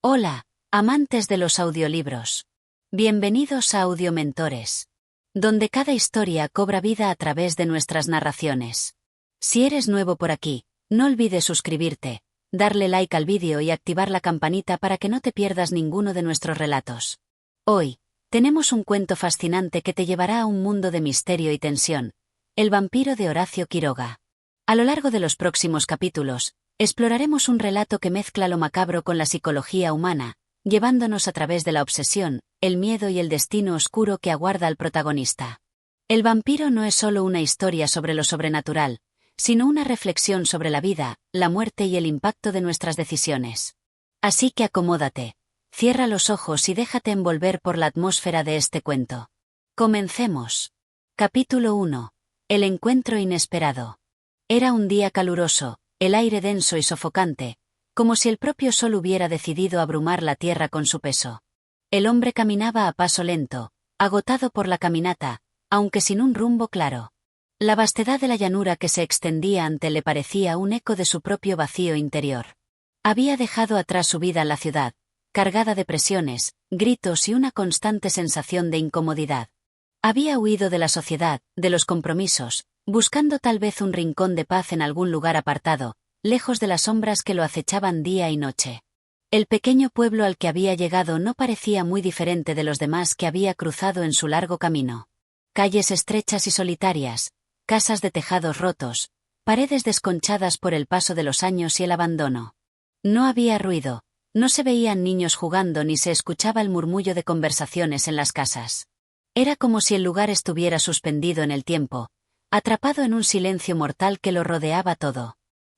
Hola, amantes de los audiolibros. Bienvenidos a Audiomentores, donde cada historia cobra vida a través de nuestras narraciones. Si eres nuevo por aquí, no olvides suscribirte, darle like al vídeo y activar la campanita para que no te pierdas ninguno de nuestros relatos. Hoy, tenemos un cuento fascinante que te llevará a un mundo de misterio y tensión, El vampiro de Horacio Quiroga. A lo largo de los próximos capítulos, exploraremos un relato que mezcla lo macabro con la psicología humana, llevándonos a través de la obsesión, el miedo y el destino oscuro que aguarda al protagonista. El vampiro no es solo una historia sobre lo sobrenatural, sino una reflexión sobre la vida, la muerte y el impacto de nuestras decisiones. Así que acomódate, cierra los ojos y déjate envolver por la atmósfera de este cuento. Comencemos. Capítulo 1. El encuentro inesperado. Era un día caluroso, el aire denso y sofocante, como si el propio sol hubiera decidido abrumar la tierra con su peso. El hombre caminaba a paso lento, agotado por la caminata, aunque sin un rumbo claro. La vastedad de la llanura que se extendía ante él le parecía un eco de su propio vacío interior. Había dejado atrás su vida en la ciudad, cargada de presiones, gritos y una constante sensación de incomodidad. Había huido de la sociedad, de los compromisos, buscando tal vez un rincón de paz en algún lugar apartado, lejos de las sombras que lo acechaban día y noche. El pequeño pueblo al que había llegado no parecía muy diferente de los demás que había cruzado en su largo camino. Calles estrechas y solitarias, casas de tejados rotos, paredes desconchadas por el paso de los años y el abandono. No había ruido, no se veían niños jugando ni se escuchaba el murmullo de conversaciones en las casas. Era como si el lugar estuviera suspendido en el tiempo, atrapado en un silencio mortal que lo rodeaba todo.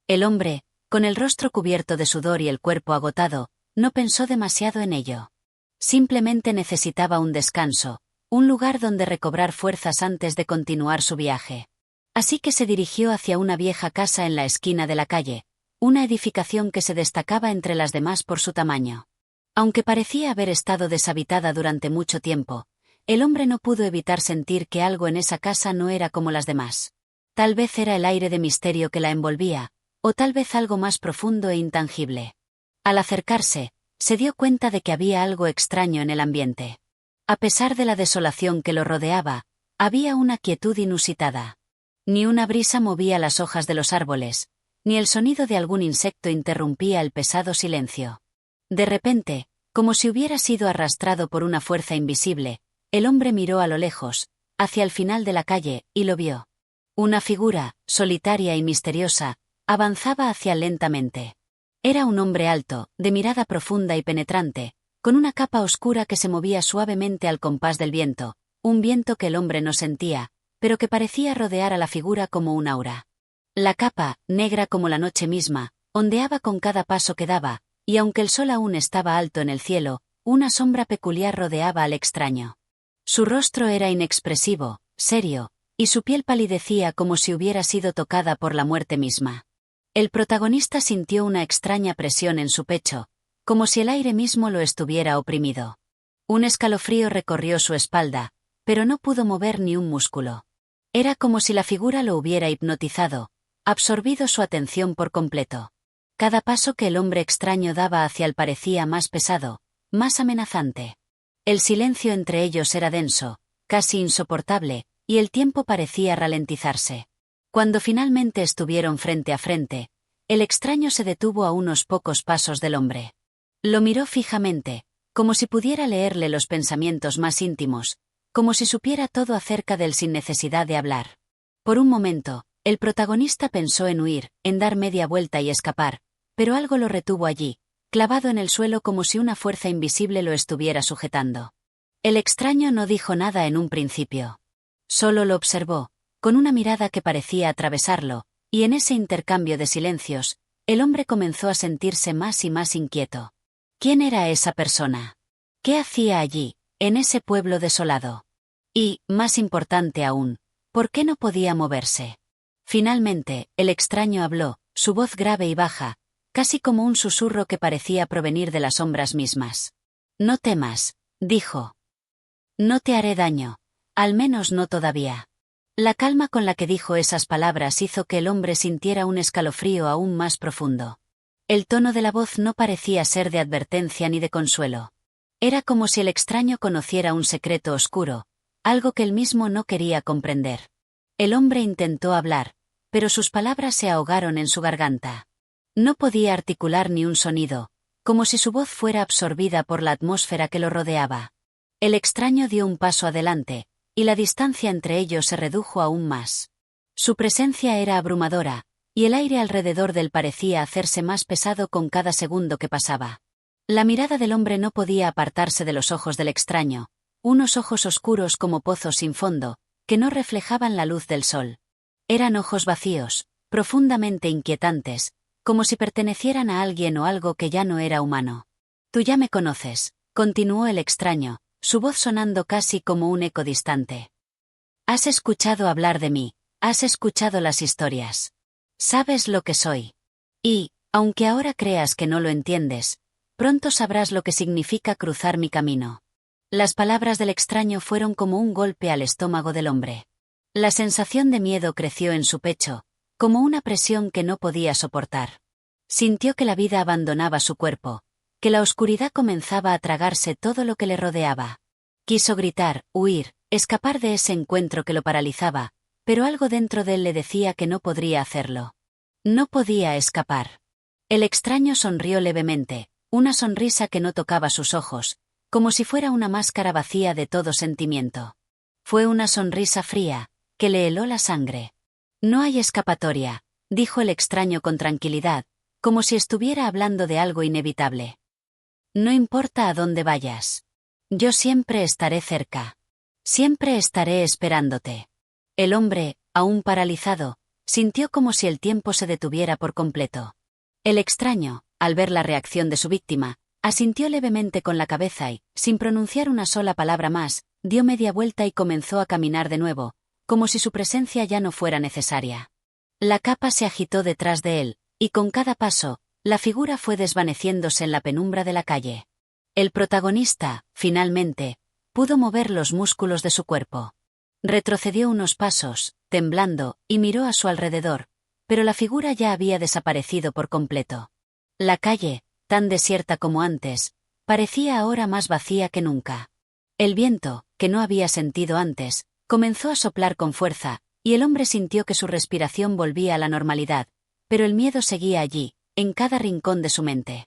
El hombre, con el rostro cubierto de sudor y el cuerpo agotado, no pensó demasiado en ello. Simplemente necesitaba un descanso, un lugar donde recobrar fuerzas antes de continuar su viaje. Así que se dirigió hacia una vieja casa en la esquina de la calle, una edificación que se destacaba entre las demás por su tamaño. Aunque parecía haber estado deshabitada durante mucho tiempo, el hombre no pudo evitar sentir que algo en esa casa no era como las demás. Tal vez era el aire de misterio que la envolvía, o tal vez algo más profundo e intangible. Al acercarse, se dio cuenta de que había algo extraño en el ambiente. A pesar de la desolación que lo rodeaba, había una quietud inusitada. Ni una brisa movía las hojas de los árboles, ni el sonido de algún insecto interrumpía el pesado silencio. De repente, como si hubiera sido arrastrado por una fuerza invisible, el hombre miró a lo lejos, hacia el final de la calle, y lo vio. Una figura, solitaria y misteriosa, avanzaba hacia él lentamente. Era un hombre alto, de mirada profunda y penetrante, con una capa oscura que se movía suavemente al compás del viento, un viento que el hombre no sentía, pero que parecía rodear a la figura como un aura. La capa, negra como la noche misma, ondeaba con cada paso que daba, y aunque el sol aún estaba alto en el cielo, una sombra peculiar rodeaba al extraño. Su rostro era inexpresivo, serio, y su piel palidecía como si hubiera sido tocada por la muerte misma. El protagonista sintió una extraña presión en su pecho, como si el aire mismo lo estuviera oprimido. Un escalofrío recorrió su espalda, pero no pudo mover ni un músculo. Era como si la figura lo hubiera hipnotizado, absorbido su atención por completo. Cada paso que el hombre extraño daba hacia él parecía más pesado, más amenazante. El silencio entre ellos era denso, casi insoportable, y el tiempo parecía ralentizarse. Cuando finalmente estuvieron frente a frente, el extraño se detuvo a unos pocos pasos del hombre. Lo miró fijamente, como si pudiera leerle los pensamientos más íntimos, como si supiera todo acerca de él sin necesidad de hablar. Por un momento, el protagonista pensó en huir, en dar media vuelta y escapar, pero algo lo retuvo allí, clavado en el suelo como si una fuerza invisible lo estuviera sujetando. El extraño no dijo nada en un principio. Solo lo observó, con una mirada que parecía atravesarlo, y en ese intercambio de silencios, el hombre comenzó a sentirse más y más inquieto. ¿Quién era esa persona? ¿Qué hacía allí, en ese pueblo desolado? Y, más importante aún, ¿por qué no podía moverse? Finalmente, el extraño habló, su voz grave y baja, casi como un susurro que parecía provenir de las sombras mismas. No temas, dijo. No te haré daño, al menos no todavía. La calma con la que dijo esas palabras hizo que el hombre sintiera un escalofrío aún más profundo. El tono de la voz no parecía ser de advertencia ni de consuelo. Era como si el extraño conociera un secreto oscuro, algo que él mismo no quería comprender. El hombre intentó hablar, pero sus palabras se ahogaron en su garganta. No podía articular ni un sonido, como si su voz fuera absorbida por la atmósfera que lo rodeaba. El extraño dio un paso adelante, y la distancia entre ellos se redujo aún más. Su presencia era abrumadora, y el aire alrededor de él parecía hacerse más pesado con cada segundo que pasaba. La mirada del hombre no podía apartarse de los ojos del extraño, unos ojos oscuros como pozos sin fondo, que no reflejaban la luz del sol. Eran ojos vacíos, profundamente inquietantes, como si pertenecieran a alguien o algo que ya no era humano. «Tú ya me conoces», continuó el extraño, su voz sonando casi como un eco distante. «Has escuchado hablar de mí, has escuchado las historias. Sabes lo que soy. Y, aunque ahora creas que no lo entiendes, pronto sabrás lo que significa cruzar mi camino». Las palabras del extraño fueron como un golpe al estómago del hombre. La sensación de miedo creció en su pecho, como una presión que no podía soportar. Sintió que la vida abandonaba su cuerpo, que la oscuridad comenzaba a tragarse todo lo que le rodeaba. Quiso gritar, huir, escapar de ese encuentro que lo paralizaba, pero algo dentro de él le decía que no podría hacerlo. No podía escapar. El extraño sonrió levemente, una sonrisa que no tocaba sus ojos, como si fuera una máscara vacía de todo sentimiento. Fue una sonrisa fría, que le heló la sangre. «No hay escapatoria», dijo el extraño con tranquilidad, como si estuviera hablando de algo inevitable. «No importa a dónde vayas. Yo siempre estaré cerca. Siempre estaré esperándote». El hombre, aún paralizado, sintió como si el tiempo se detuviera por completo. El extraño, al ver la reacción de su víctima, asintió levemente con la cabeza y, sin pronunciar una sola palabra más, dio media vuelta y comenzó a caminar de nuevo, como si su presencia ya no fuera necesaria. La capa se agitó detrás de él, y con cada paso, la figura fue desvaneciéndose en la penumbra de la calle. El protagonista, finalmente, pudo mover los músculos de su cuerpo. Retrocedió unos pasos, temblando, y miró a su alrededor, pero la figura ya había desaparecido por completo. La calle, tan desierta como antes, parecía ahora más vacía que nunca. El viento, que no había sentido antes, comenzó a soplar con fuerza, y el hombre sintió que su respiración volvía a la normalidad, pero el miedo seguía allí, en cada rincón de su mente.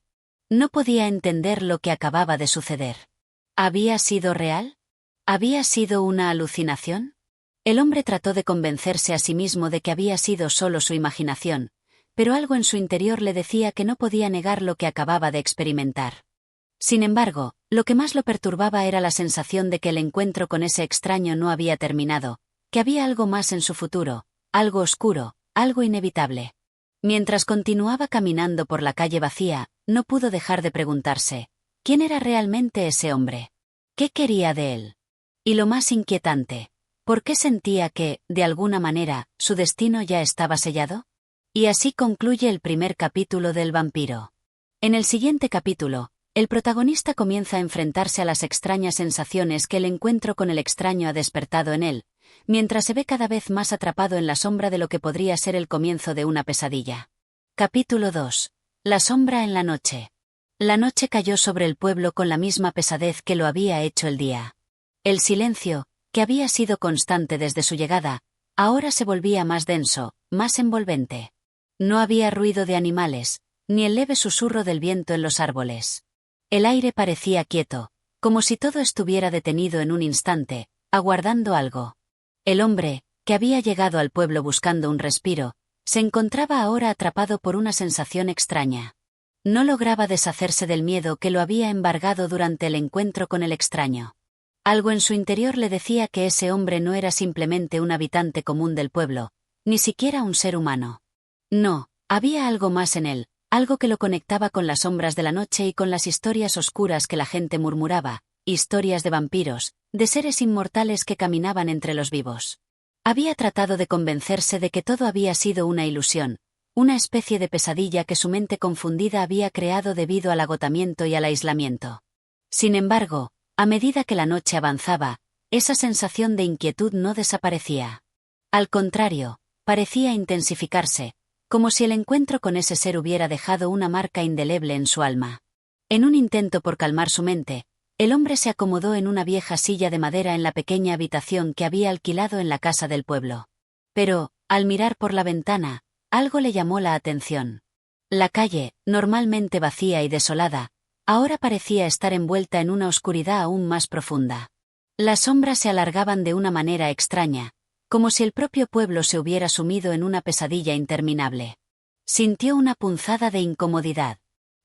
No podía entender lo que acababa de suceder. ¿Había sido real? ¿Había sido una alucinación? El hombre trató de convencerse a sí mismo de que había sido solo su imaginación, pero algo en su interior le decía que no podía negar lo que acababa de experimentar. Sin embargo, lo que más lo perturbaba era la sensación de que el encuentro con ese extraño no había terminado, que había algo más en su futuro, algo oscuro, algo inevitable. Mientras continuaba caminando por la calle vacía, no pudo dejar de preguntarse, ¿quién era realmente ese hombre? ¿Qué quería de él? Y lo más inquietante, ¿por qué sentía que, de alguna manera, su destino ya estaba sellado? Y así concluye el primer capítulo del vampiro. En el siguiente capítulo, el protagonista comienza a enfrentarse a las extrañas sensaciones que el encuentro con el extraño ha despertado en él, mientras se ve cada vez más atrapado en la sombra de lo que podría ser el comienzo de una pesadilla. Capítulo 2. La sombra en la noche. La noche cayó sobre el pueblo con la misma pesadez que lo había hecho el día. El silencio, que había sido constante desde su llegada, ahora se volvía más denso, más envolvente. No había ruido de animales, ni el leve susurro del viento en los árboles. El aire parecía quieto, como si todo estuviera detenido en un instante, aguardando algo. El hombre, que había llegado al pueblo buscando un respiro, se encontraba ahora atrapado por una sensación extraña. No lograba deshacerse del miedo que lo había embargado durante el encuentro con el extraño. Algo en su interior le decía que ese hombre no era simplemente un habitante común del pueblo, ni siquiera un ser humano. No, había algo más en él, algo que lo conectaba con las sombras de la noche y con las historias oscuras que la gente murmuraba, historias de vampiros, de seres inmortales que caminaban entre los vivos. Había tratado de convencerse de que todo había sido una ilusión, una especie de pesadilla que su mente confundida había creado debido al agotamiento y al aislamiento. Sin embargo, a medida que la noche avanzaba, esa sensación de inquietud no desaparecía. Al contrario, parecía intensificarse, como si el encuentro con ese ser hubiera dejado una marca indeleble en su alma. En un intento por calmar su mente, el hombre se acomodó en una vieja silla de madera en la pequeña habitación que había alquilado en la casa del pueblo. Pero, al mirar por la ventana, algo le llamó la atención. La calle, normalmente vacía y desolada, ahora parecía estar envuelta en una oscuridad aún más profunda. Las sombras se alargaban de una manera extraña, como si el propio pueblo se hubiera sumido en una pesadilla interminable. Sintió una punzada de incomodidad.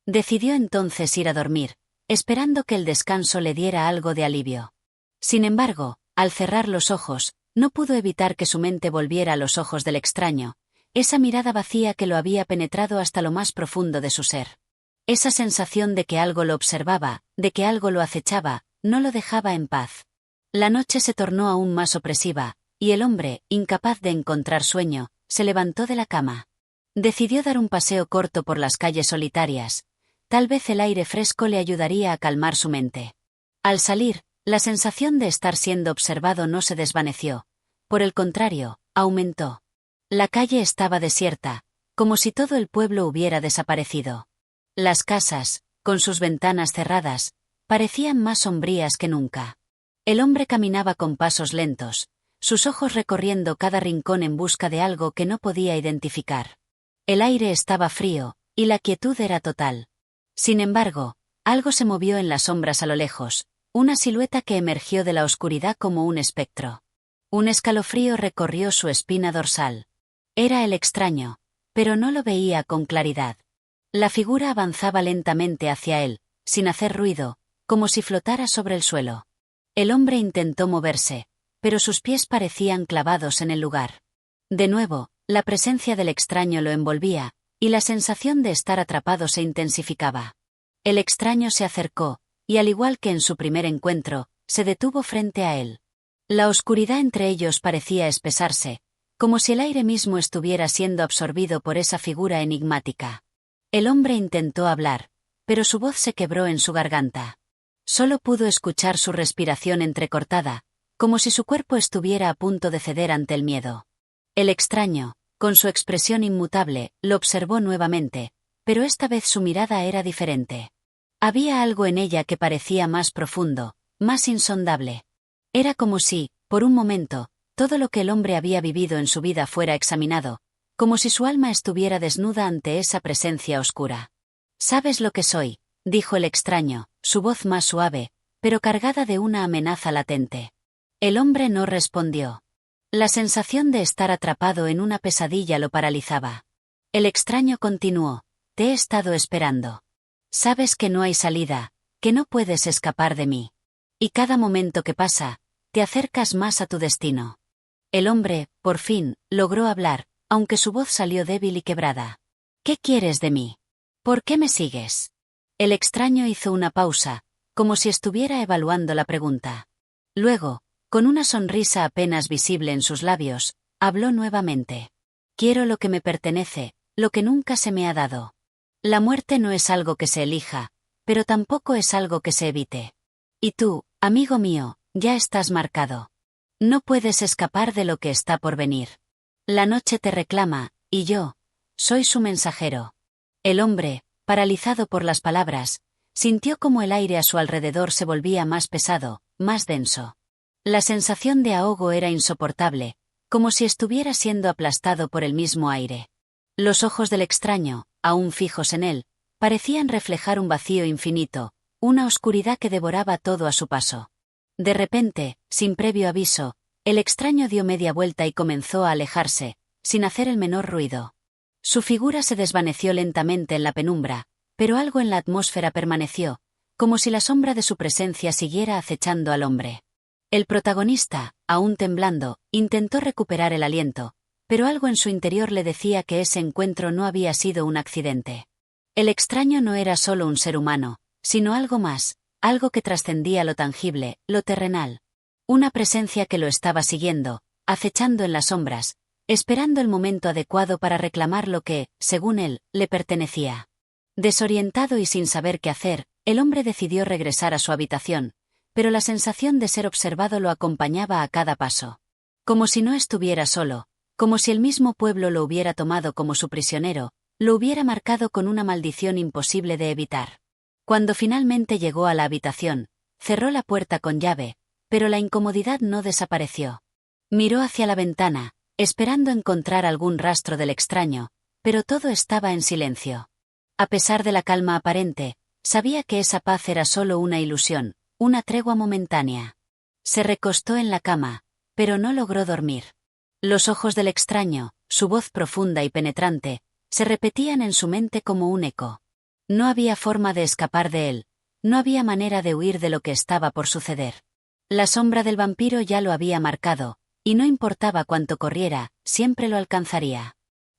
Decidió entonces ir a dormir, esperando que el descanso le diera algo de alivio. Sin embargo, al cerrar los ojos, no pudo evitar que su mente volviera a los ojos del extraño, esa mirada vacía que lo había penetrado hasta lo más profundo de su ser. Esa sensación de que algo lo observaba, de que algo lo acechaba, no lo dejaba en paz. La noche se tornó aún más opresiva, y el hombre, incapaz de encontrar sueño, se levantó de la cama. Decidió dar un paseo corto por las calles solitarias. Tal vez el aire fresco le ayudaría a calmar su mente. Al salir, la sensación de estar siendo observado no se desvaneció. Por el contrario, aumentó. La calle estaba desierta, como si todo el pueblo hubiera desaparecido. Las casas, con sus ventanas cerradas, parecían más sombrías que nunca. El hombre caminaba con pasos lentos, sus ojos recorriendo cada rincón en busca de algo que no podía identificar. El aire estaba frío, y la quietud era total. Sin embargo, algo se movió en las sombras a lo lejos, una silueta que emergió de la oscuridad como un espectro. Un escalofrío recorrió su espina dorsal. Era el extraño, pero no lo veía con claridad. La figura avanzaba lentamente hacia él, sin hacer ruido, como si flotara sobre el suelo. El hombre intentó moverse, pero sus pies parecían clavados en el lugar. De nuevo, la presencia del extraño lo envolvía, y la sensación de estar atrapado se intensificaba. El extraño se acercó, y al igual que en su primer encuentro, se detuvo frente a él. La oscuridad entre ellos parecía espesarse, como si el aire mismo estuviera siendo absorbido por esa figura enigmática. El hombre intentó hablar, pero su voz se quebró en su garganta. Solo pudo escuchar su respiración entrecortada, como si su cuerpo estuviera a punto de ceder ante el miedo. El extraño, con su expresión inmutable, lo observó nuevamente, pero esta vez su mirada era diferente. Había algo en ella que parecía más profundo, más insondable. Era como si, por un momento, todo lo que el hombre había vivido en su vida fuera examinado, como si su alma estuviera desnuda ante esa presencia oscura. «¿Sabes lo que soy?», dijo el extraño, su voz más suave, pero cargada de una amenaza latente. El hombre no respondió. La sensación de estar atrapado en una pesadilla lo paralizaba. El extraño continuó: «Te he estado esperando. Sabes que no hay salida, que no puedes escapar de mí. Y cada momento que pasa, te acercas más a tu destino». El hombre, por fin, logró hablar, aunque su voz salió débil y quebrada. «¿Qué quieres de mí? ¿Por qué me sigues?». El extraño hizo una pausa, como si estuviera evaluando la pregunta. Luego, con una sonrisa apenas visible en sus labios, habló nuevamente. «Quiero lo que me pertenece, lo que nunca se me ha dado. La muerte no es algo que se elija, pero tampoco es algo que se evite. Y tú, amigo mío, ya estás marcado. No puedes escapar de lo que está por venir. La noche te reclama, y yo soy su mensajero». El hombre, paralizado por las palabras, sintió como el aire a su alrededor se volvía más pesado, más denso. La sensación de ahogo era insoportable, como si estuviera siendo aplastado por el mismo aire. Los ojos del extraño, aún fijos en él, parecían reflejar un vacío infinito, una oscuridad que devoraba todo a su paso. De repente, sin previo aviso, el extraño dio media vuelta y comenzó a alejarse, sin hacer el menor ruido. Su figura se desvaneció lentamente en la penumbra, pero algo en la atmósfera permaneció, como si la sombra de su presencia siguiera acechando al hombre. El protagonista, aún temblando, intentó recuperar el aliento, pero algo en su interior le decía que ese encuentro no había sido un accidente. El extraño no era solo un ser humano, sino algo más, algo que trascendía lo tangible, lo terrenal. Una presencia que lo estaba siguiendo, acechando en las sombras, esperando el momento adecuado para reclamar lo que, según él, le pertenecía. Desorientado y sin saber qué hacer, el hombre decidió regresar a su habitación, pero la sensación de ser observado lo acompañaba a cada paso. Como si no estuviera solo, Como si el mismo pueblo lo hubiera tomado como su prisionero, lo hubiera marcado con una maldición imposible de evitar. Cuando finalmente llegó a la habitación, cerró la puerta con llave, pero la incomodidad no desapareció. Miró hacia la ventana, esperando encontrar algún rastro del extraño, pero todo estaba en silencio. A pesar de la calma aparente, sabía que esa paz era solo una ilusión, una tregua momentánea. Se recostó en la cama, pero no logró dormir. Los ojos del extraño, su voz profunda y penetrante, se repetían en su mente como un eco. No había forma de escapar de él, no había manera de huir de lo que estaba por suceder. La sombra del vampiro ya lo había marcado, y no importaba cuánto corriera, siempre lo alcanzaría.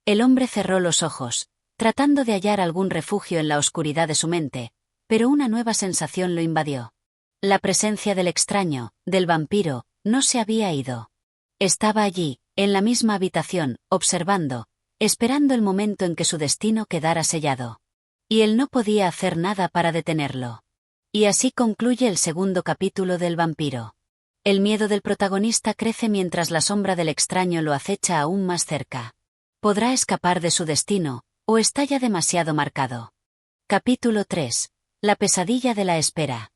El hombre cerró los ojos, tratando de hallar algún refugio en la oscuridad de su mente, pero una nueva sensación lo invadió. La presencia del extraño, del vampiro, no se había ido. Estaba allí, en la misma habitación, observando, esperando el momento en que su destino quedara sellado. Y él no podía hacer nada para detenerlo. Y así concluye el segundo capítulo del vampiro. El miedo del protagonista crece mientras la sombra del extraño lo acecha aún más cerca. ¿Podrá escapar de su destino, o está ya demasiado marcado? Capítulo 3. La pesadilla de la espera.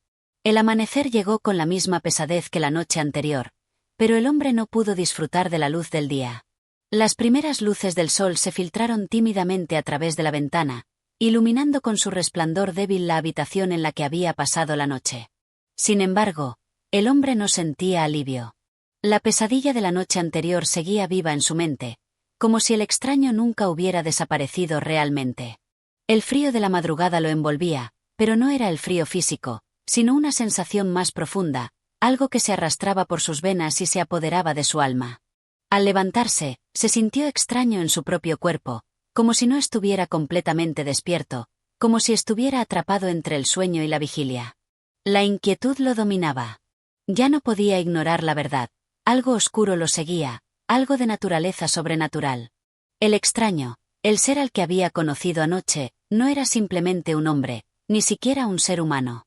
El amanecer llegó con la misma pesadez que la noche anterior, pero el hombre no pudo disfrutar de la luz del día. Las primeras luces del sol se filtraron tímidamente a través de la ventana, iluminando con su resplandor débil la habitación en la que había pasado la noche. Sin embargo, el hombre no sentía alivio. La pesadilla de la noche anterior seguía viva en su mente, como si el extraño nunca hubiera desaparecido realmente. El frío de la madrugada lo envolvía, pero no era el frío físico, sino una sensación más profunda, algo que se arrastraba por sus venas y se apoderaba de su alma. Al levantarse, se sintió extraño en su propio cuerpo, como si no estuviera completamente despierto, como si estuviera atrapado entre el sueño y la vigilia. La inquietud lo dominaba. Ya no podía ignorar la verdad, algo oscuro lo seguía, algo de naturaleza sobrenatural. El extraño, el ser al que había conocido anoche, no era simplemente un hombre, ni siquiera un ser humano.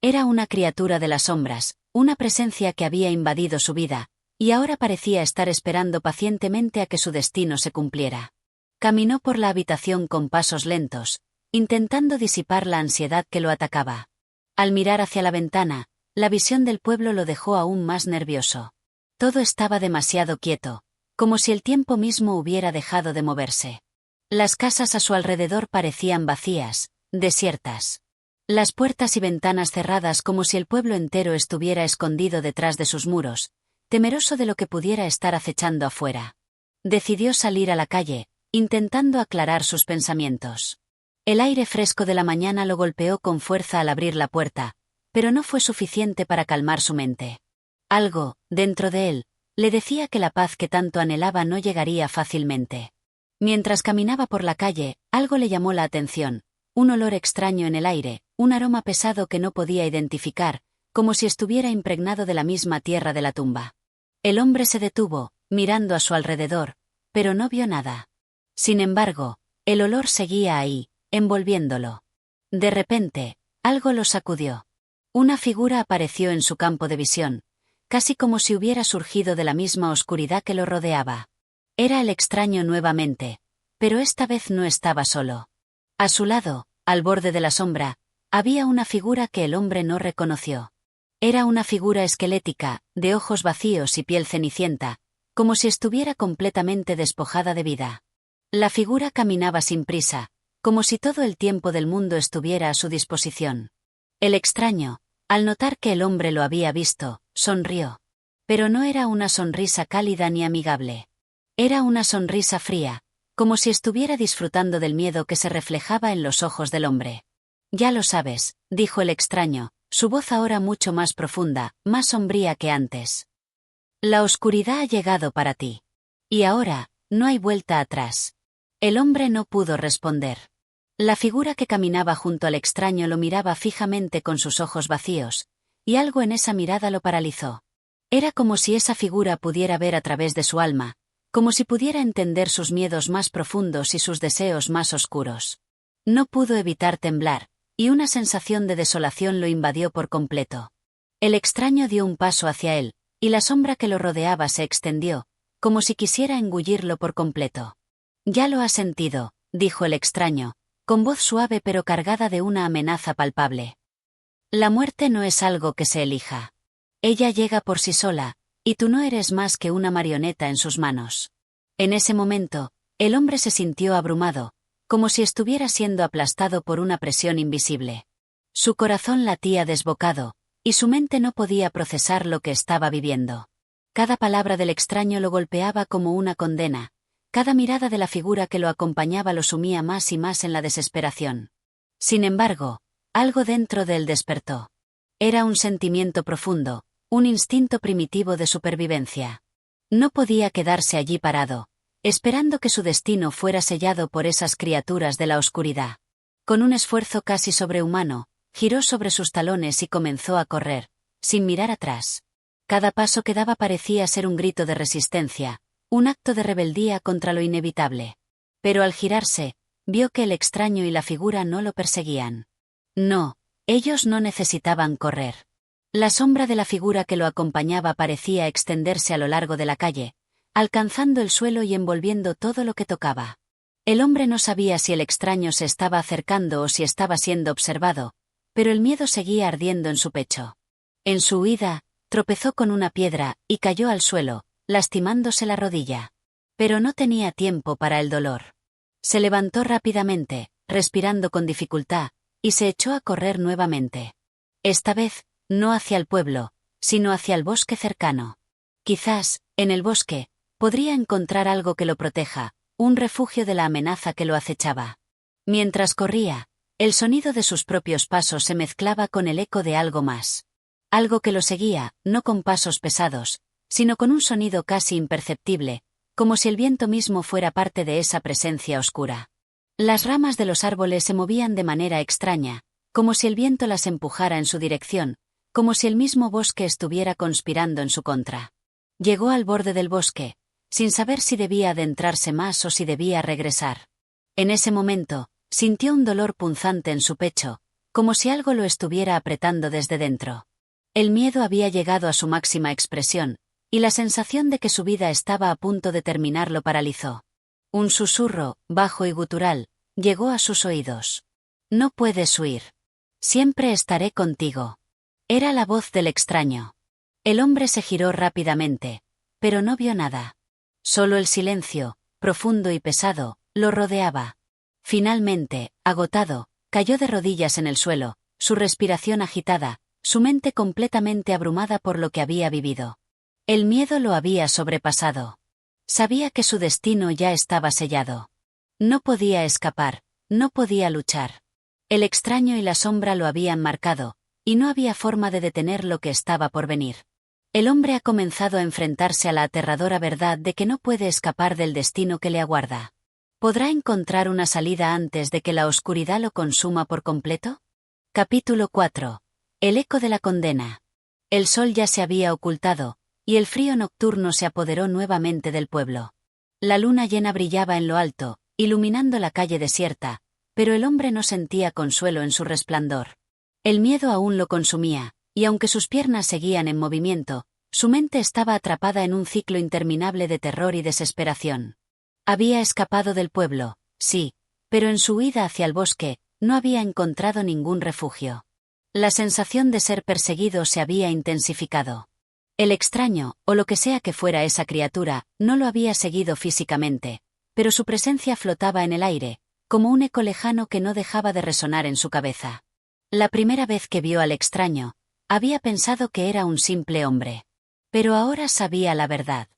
Era una criatura de las sombras, una presencia que había invadido su vida, y ahora parecía estar esperando pacientemente a que su destino se cumpliera. Caminó por la habitación con pasos lentos, intentando disipar la ansiedad que lo atacaba. Al mirar hacia la ventana, la visión del pueblo lo dejó aún más nervioso. Todo estaba demasiado quieto, como si el tiempo mismo hubiera dejado de moverse. Las casas a su alrededor parecían vacías, desiertas. Las puertas y ventanas cerradas como si el pueblo entero estuviera escondido detrás de sus muros, temeroso de lo que pudiera estar acechando afuera. Decidió salir a la calle, intentando aclarar sus pensamientos. El aire fresco de la mañana lo golpeó con fuerza al abrir la puerta, pero no fue suficiente para calmar su mente. Algo, dentro de él, le decía que la paz que tanto anhelaba no llegaría fácilmente. Mientras caminaba por la calle, algo le llamó la atención, un olor extraño en el aire, un aroma pesado que no podía identificar, como si estuviera impregnado de la misma tierra de la tumba. El hombre se detuvo, mirando a su alrededor, pero no vio nada. Sin embargo, el olor seguía ahí, envolviéndolo. De repente, algo lo sacudió. Una figura apareció en su campo de visión, casi como si hubiera surgido de la misma oscuridad que lo rodeaba. Era el extraño nuevamente, pero esta vez no estaba solo. A su lado, al borde de la sombra, había una figura que el hombre no reconoció. Era una figura esquelética, de ojos vacíos y piel cenicienta, como si estuviera completamente despojada de vida. La figura caminaba sin prisa, como si todo el tiempo del mundo estuviera a su disposición. El extraño, al notar que el hombre lo había visto, sonrió. Pero no era una sonrisa cálida ni amigable. Era una sonrisa fría, como si estuviera disfrutando del miedo que se reflejaba en los ojos del hombre. «Ya lo sabes», dijo el extraño, su voz ahora mucho más profunda, más sombría que antes. «La oscuridad ha llegado para ti. Y ahora, no hay vuelta atrás». El hombre no pudo responder. La figura que caminaba junto al extraño lo miraba fijamente con sus ojos vacíos, y algo en esa mirada lo paralizó. Era como si esa figura pudiera ver a través de su alma, como si pudiera entender sus miedos más profundos y sus deseos más oscuros. No pudo evitar temblar, y una sensación de desolación lo invadió por completo. El extraño dio un paso hacia él, y la sombra que lo rodeaba se extendió, como si quisiera engullirlo por completo. «Ya lo has sentido», dijo el extraño, con voz suave pero cargada de una amenaza palpable. «La muerte no es algo que se elija. Ella llega por sí sola, y tú no eres más que una marioneta en sus manos». En ese momento, el hombre se sintió abrumado, como si estuviera siendo aplastado por una presión invisible. Su corazón latía desbocado, y su mente no podía procesar lo que estaba viviendo. Cada palabra del extraño lo golpeaba como una condena, cada mirada de la figura que lo acompañaba lo sumía más y más en la desesperación. Sin embargo, algo dentro de él despertó. Era un sentimiento profundo, un instinto primitivo de supervivencia. No podía quedarse allí parado, esperando que su destino fuera sellado por esas criaturas de la oscuridad. Con un esfuerzo casi sobrehumano, giró sobre sus talones y comenzó a correr, sin mirar atrás. Cada paso que daba parecía ser un grito de resistencia, un acto de rebeldía contra lo inevitable. Pero al girarse, vio que el extraño y la figura no lo perseguían. No, ellos no necesitaban correr. La sombra de la figura que lo acompañaba parecía extenderse a lo largo de la calle, alcanzando el suelo y envolviendo todo lo que tocaba. El hombre no sabía si el extraño se estaba acercando o si estaba siendo observado, pero el miedo seguía ardiendo en su pecho. En su huida, tropezó con una piedra y cayó al suelo, lastimándose la rodilla. Pero no tenía tiempo para el dolor. Se levantó rápidamente, respirando con dificultad, y se echó a correr nuevamente. Esta vez, no hacia el pueblo, sino hacia el bosque cercano. Quizás, en el bosque, podría encontrar algo que lo proteja, un refugio de la amenaza que lo acechaba. Mientras corría, el sonido de sus propios pasos se mezclaba con el eco de algo más. Algo que lo seguía, no con pasos pesados, sino con un sonido casi imperceptible, como si el viento mismo fuera parte de esa presencia oscura. Las ramas de los árboles se movían de manera extraña, como si el viento las empujara en su dirección, como si el mismo bosque estuviera conspirando en su contra. Llegó al borde del bosque, sin saber si debía adentrarse más o si debía regresar. En ese momento, sintió un dolor punzante en su pecho, como si algo lo estuviera apretando desde dentro. El miedo había llegado a su máxima expresión, y la sensación de que su vida estaba a punto de terminar lo paralizó. Un susurro, bajo y gutural, llegó a sus oídos. «No puedes huir. Siempre estaré contigo». Era la voz del extraño. El hombre se giró rápidamente, pero no vio nada. Solo el silencio, profundo y pesado, lo rodeaba. Finalmente, agotado, cayó de rodillas en el suelo, su respiración agitada, su mente completamente abrumada por lo que había vivido. El miedo lo había sobrepasado. Sabía que su destino ya estaba sellado. No podía escapar, no podía luchar. El extraño y la sombra lo habían marcado, y no había forma de detener lo que estaba por venir. El hombre ha comenzado a enfrentarse a la aterradora verdad de que no puede escapar del destino que le aguarda. ¿Podrá encontrar una salida antes de que la oscuridad lo consuma por completo? Capítulo 4. El eco de la condena. El sol ya se había ocultado, y el frío nocturno se apoderó nuevamente del pueblo. La luna llena brillaba en lo alto, iluminando la calle desierta, pero el hombre no sentía consuelo en su resplandor. El miedo aún lo consumía, y aunque sus piernas seguían en movimiento, su mente estaba atrapada en un ciclo interminable de terror y desesperación. Había escapado del pueblo, sí, pero en su huida hacia el bosque, no había encontrado ningún refugio. La sensación de ser perseguido se había intensificado. El extraño, o lo que sea que fuera esa criatura, no lo había seguido físicamente, pero su presencia flotaba en el aire, como un eco lejano que no dejaba de resonar en su cabeza. La primera vez que vio al extraño, había pensado que era un simple hombre. Pero ahora sabía la verdad.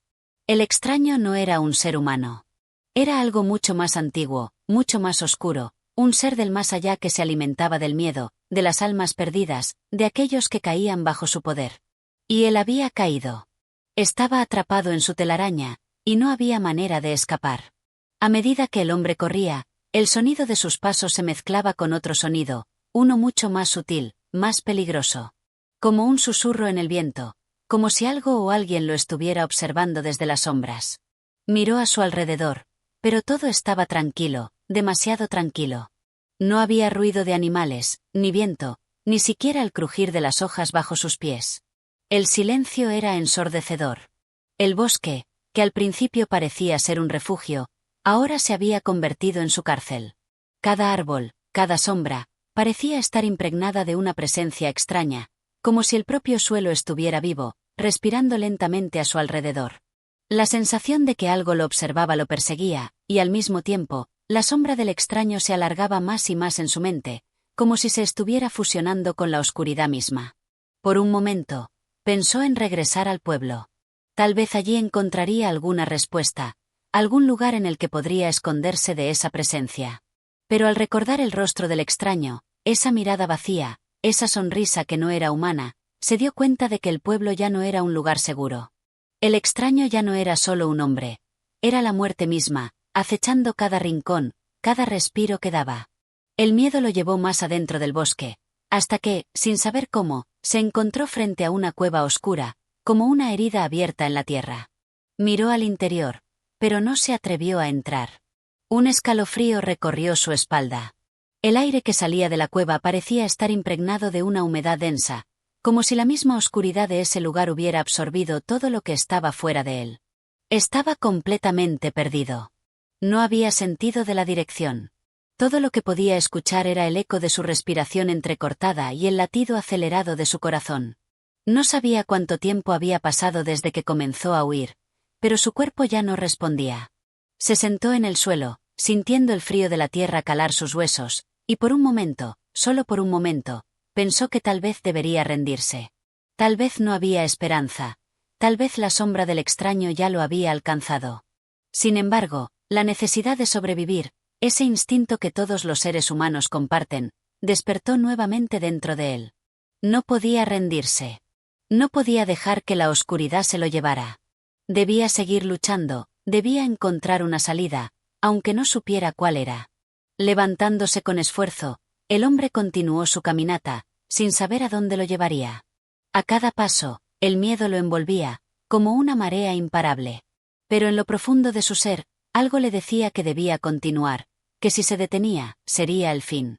El extraño no era un ser humano. Era algo mucho más antiguo, mucho más oscuro, un ser del más allá que se alimentaba del miedo, de las almas perdidas, de aquellos que caían bajo su poder. Y él había caído. Estaba atrapado en su telaraña, y no había manera de escapar. A medida que el hombre corría, el sonido de sus pasos se mezclaba con otro sonido, uno mucho más sutil, más peligroso. Como un susurro en el viento, como si algo o alguien lo estuviera observando desde las sombras. Miró a su alrededor, pero todo estaba tranquilo, demasiado tranquilo. No había ruido de animales, ni viento, ni siquiera el crujir de las hojas bajo sus pies. El silencio era ensordecedor. El bosque, que al principio parecía ser un refugio, ahora se había convertido en su cárcel. Cada árbol, cada sombra, parecía estar impregnada de una presencia extraña, como si el propio suelo estuviera vivo, respirando lentamente a su alrededor. La sensación de que algo lo observaba lo perseguía, y al mismo tiempo, la sombra del extraño se alargaba más y más en su mente, como si se estuviera fusionando con la oscuridad misma. Por un momento, pensó en regresar al pueblo. Tal vez allí encontraría alguna respuesta, algún lugar en el que podría esconderse de esa presencia. Pero al recordar el rostro del extraño, esa mirada vacía, esa sonrisa que no era humana, se dio cuenta de que el pueblo ya no era un lugar seguro. El extraño ya no era solo un hombre, era la muerte misma, acechando cada rincón, cada respiro que daba. El miedo lo llevó más adentro del bosque, hasta que, sin saber cómo, se encontró frente a una cueva oscura, como una herida abierta en la tierra. Miró al interior, pero no se atrevió a entrar. Un escalofrío recorrió su espalda. El aire que salía de la cueva parecía estar impregnado de una humedad densa, como si la misma oscuridad de ese lugar hubiera absorbido todo lo que estaba fuera de él. Estaba completamente perdido. No había sentido de la dirección. Todo lo que podía escuchar era el eco de su respiración entrecortada y el latido acelerado de su corazón. No sabía cuánto tiempo había pasado desde que comenzó a huir, pero su cuerpo ya no respondía. Se sentó en el suelo, sintiendo el frío de la tierra calar sus huesos, y por un momento, solo por un momento, pensó que tal vez debería rendirse. Tal vez no había esperanza, tal vez la sombra del extraño ya lo había alcanzado. Sin embargo, la necesidad de sobrevivir, ese instinto que todos los seres humanos comparten, despertó nuevamente dentro de él. No podía rendirse. No podía dejar que la oscuridad se lo llevara. Debía seguir luchando, debía encontrar una salida, aunque no supiera cuál era. Levantándose con esfuerzo, el hombre continuó su caminata, sin saber a dónde lo llevaría. A cada paso, el miedo lo envolvía, como una marea imparable. Pero en lo profundo de su ser, algo le decía que debía continuar, que si se detenía, sería el fin.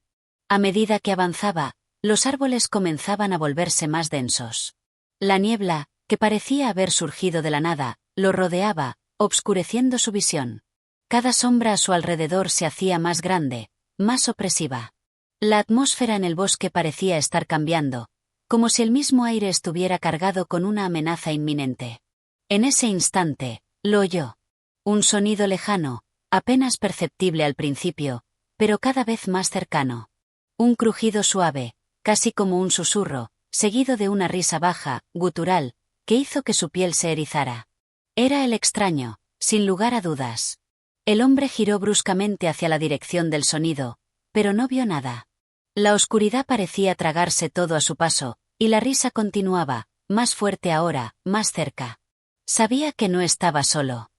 A medida que avanzaba, los árboles comenzaban a volverse más densos. La niebla, que parecía haber surgido de la nada, lo rodeaba, obscureciendo su visión. Cada sombra a su alrededor se hacía más grande, más opresiva. La atmósfera en el bosque parecía estar cambiando, como si el mismo aire estuviera cargado con una amenaza inminente. En ese instante, lo oyó. Un sonido lejano, apenas perceptible al principio, pero cada vez más cercano. Un crujido suave, casi como un susurro, seguido de una risa baja, gutural, que hizo que su piel se erizara. Era el extraño, sin lugar a dudas. El hombre giró bruscamente hacia la dirección del sonido, pero no vio nada. La oscuridad parecía tragarse todo a su paso, y la risa continuaba, más fuerte ahora, más cerca. Sabía que no estaba solo.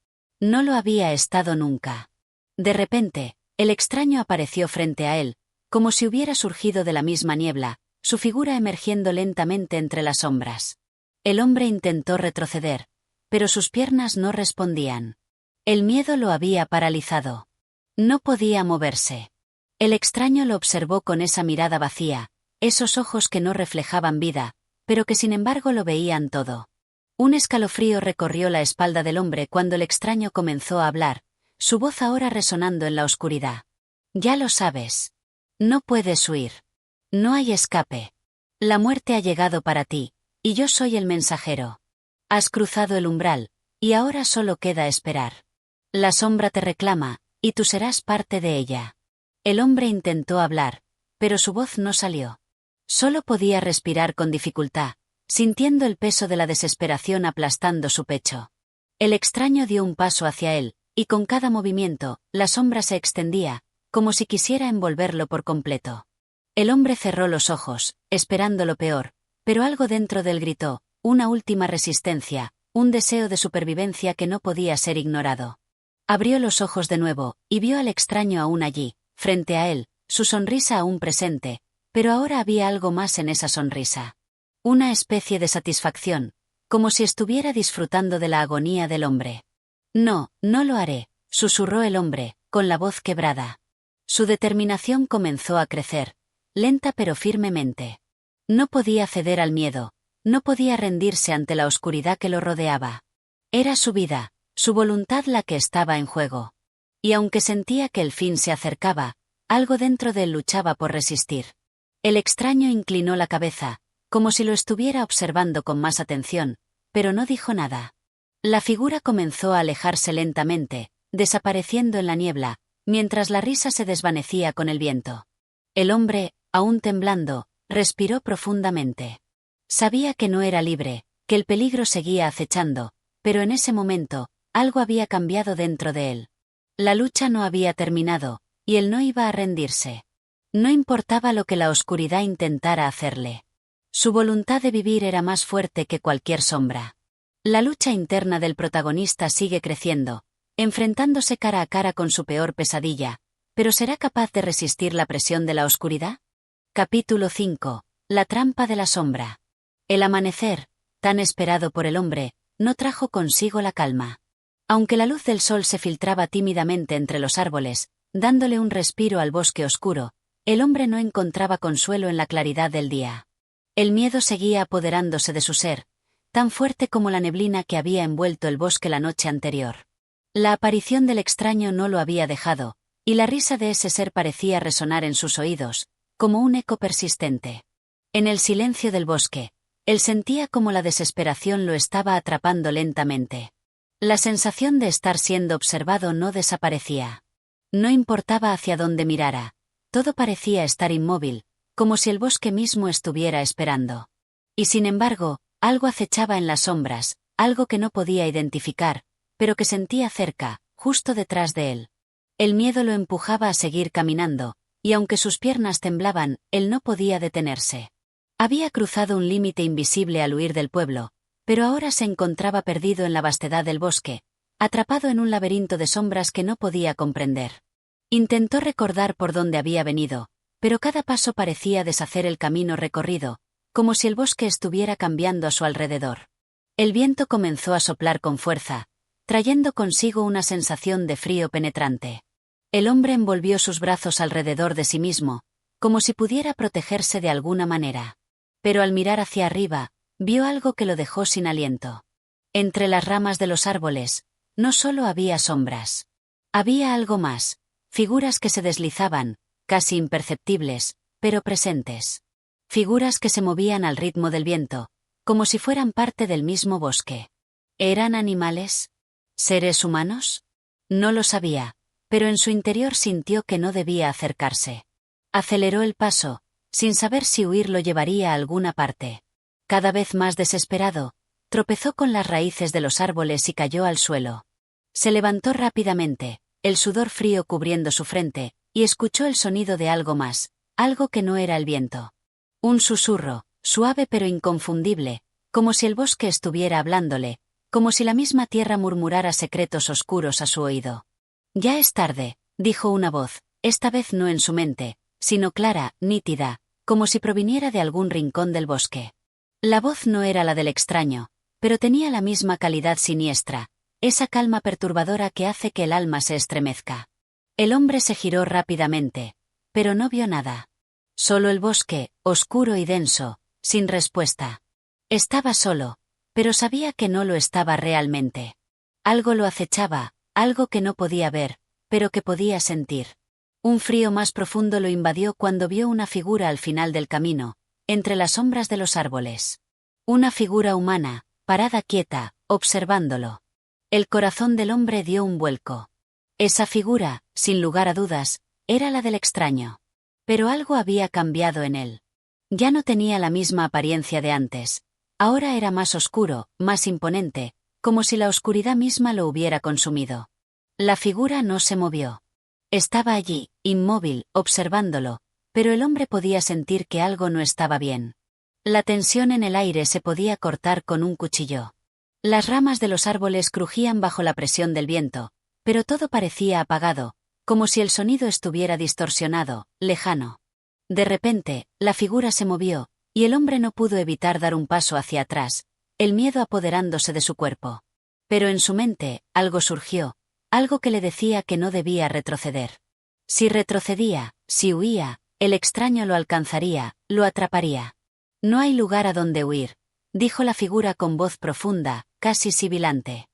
No lo había estado nunca. De repente, el extraño apareció frente a él, como si hubiera surgido de la misma niebla, su figura emergiendo lentamente entre las sombras. El hombre intentó retroceder, pero sus piernas no respondían. El miedo lo había paralizado. No podía moverse. El extraño lo observó con esa mirada vacía, esos ojos que no reflejaban vida, pero que sin embargo lo veían todo. Un escalofrío recorrió la espalda del hombre cuando el extraño comenzó a hablar, su voz ahora resonando en la oscuridad. Ya lo sabes. No puedes huir. No hay escape. La muerte ha llegado para ti, y yo soy el mensajero. Has cruzado el umbral, y ahora solo queda esperar. La sombra te reclama, y tú serás parte de ella. El hombre intentó hablar, pero su voz no salió. Solo podía respirar con dificultad, sintiendo el peso de la desesperación aplastando su pecho. El extraño dio un paso hacia él, y con cada movimiento, la sombra se extendía, como si quisiera envolverlo por completo. El hombre cerró los ojos, esperando lo peor, pero algo dentro de él gritó, una última resistencia, un deseo de supervivencia que no podía ser ignorado. Abrió los ojos de nuevo, y vio al extraño aún allí, frente a él, su sonrisa aún presente, pero ahora había algo más en esa sonrisa. Una especie de satisfacción, como si estuviera disfrutando de la agonía del hombre. No, no lo haré, susurró el hombre, con la voz quebrada. Su determinación comenzó a crecer, lenta pero firmemente. No podía ceder al miedo, no podía rendirse ante la oscuridad que lo rodeaba. Era su vida, su voluntad la que estaba en juego. Y aunque sentía que el fin se acercaba, algo dentro de él luchaba por resistir. El extraño inclinó la cabeza, como si lo estuviera observando con más atención, pero no dijo nada. La figura comenzó a alejarse lentamente, desapareciendo en la niebla, mientras la risa se desvanecía con el viento. El hombre, aún temblando, respiró profundamente. Sabía que no era libre, que el peligro seguía acechando, pero en ese momento, algo había cambiado dentro de él. La lucha no había terminado, y él no iba a rendirse. No importaba lo que la oscuridad intentara hacerle. Su voluntad de vivir era más fuerte que cualquier sombra. La lucha interna del protagonista sigue creciendo, enfrentándose cara a cara con su peor pesadilla, pero ¿será capaz de resistir la presión de la oscuridad? Capítulo 5. La trampa de la sombra. El amanecer, tan esperado por el hombre, no trajo consigo la calma. Aunque la luz del sol se filtraba tímidamente entre los árboles, dándole un respiro al bosque oscuro, el hombre no encontraba consuelo en la claridad del día. El miedo seguía apoderándose de su ser, tan fuerte como la neblina que había envuelto el bosque la noche anterior. La aparición del extraño no lo había dejado, y la risa de ese ser parecía resonar en sus oídos, como un eco persistente. En el silencio del bosque, él sentía como la desesperación lo estaba atrapando lentamente. La sensación de estar siendo observado no desaparecía. No importaba hacia dónde mirara, todo parecía estar inmóvil, como si el bosque mismo estuviera esperando. Y sin embargo, algo acechaba en las sombras, algo que no podía identificar, pero que sentía cerca, justo detrás de él. El miedo lo empujaba a seguir caminando, y aunque sus piernas temblaban, él no podía detenerse. Había cruzado un límite invisible al huir del pueblo, pero ahora se encontraba perdido en la vastedad del bosque, atrapado en un laberinto de sombras que no podía comprender. Intentó recordar por dónde había venido, pero cada paso parecía deshacer el camino recorrido, como si el bosque estuviera cambiando a su alrededor. El viento comenzó a soplar con fuerza, trayendo consigo una sensación de frío penetrante. El hombre envolvió sus brazos alrededor de sí mismo, como si pudiera protegerse de alguna manera. Pero al mirar hacia arriba, vio algo que lo dejó sin aliento. Entre las ramas de los árboles, no solo había sombras. Había algo más, figuras que se deslizaban, casi imperceptibles, pero presentes. Figuras que se movían al ritmo del viento, como si fueran parte del mismo bosque. ¿Eran animales? ¿Seres humanos? No lo sabía, pero en su interior sintió que no debía acercarse. Aceleró el paso, sin saber si huir lo llevaría a alguna parte. Cada vez más desesperado, tropezó con las raíces de los árboles y cayó al suelo. Se levantó rápidamente, el sudor frío cubriendo su frente, y escuchó el sonido de algo más, algo que no era el viento. Un susurro, suave pero inconfundible, como si el bosque estuviera hablándole, como si la misma tierra murmurara secretos oscuros a su oído. Ya es tarde, dijo una voz, esta vez no en su mente, sino clara, nítida, como si proviniera de algún rincón del bosque. La voz no era la del extraño, pero tenía la misma calidad siniestra, esa calma perturbadora que hace que el alma se estremezca. El hombre se giró rápidamente, pero no vio nada. Solo el bosque, oscuro y denso, sin respuesta. Estaba solo, pero sabía que no lo estaba realmente. Algo lo acechaba, algo que no podía ver, pero que podía sentir. Un frío más profundo lo invadió cuando vio una figura al final del camino, entre las sombras de los árboles. Una figura humana, parada quieta, observándolo. El corazón del hombre dio un vuelco. Esa figura, sin lugar a dudas, era la del extraño. Pero algo había cambiado en él. Ya no tenía la misma apariencia de antes. Ahora era más oscuro, más imponente, como si la oscuridad misma lo hubiera consumido. La figura no se movió. Estaba allí, inmóvil, observándolo, pero el hombre podía sentir que algo no estaba bien. La tensión en el aire se podía cortar con un cuchillo. Las ramas de los árboles crujían bajo la presión del viento, pero todo parecía apagado, como si el sonido estuviera distorsionado, lejano. De repente, la figura se movió, y el hombre no pudo evitar dar un paso hacia atrás, el miedo apoderándose de su cuerpo. Pero en su mente, algo surgió, algo que le decía que no debía retroceder. Si retrocedía, si huía, el extraño lo alcanzaría, lo atraparía. No hay lugar a donde huir, dijo la figura con voz profunda, casi sibilante.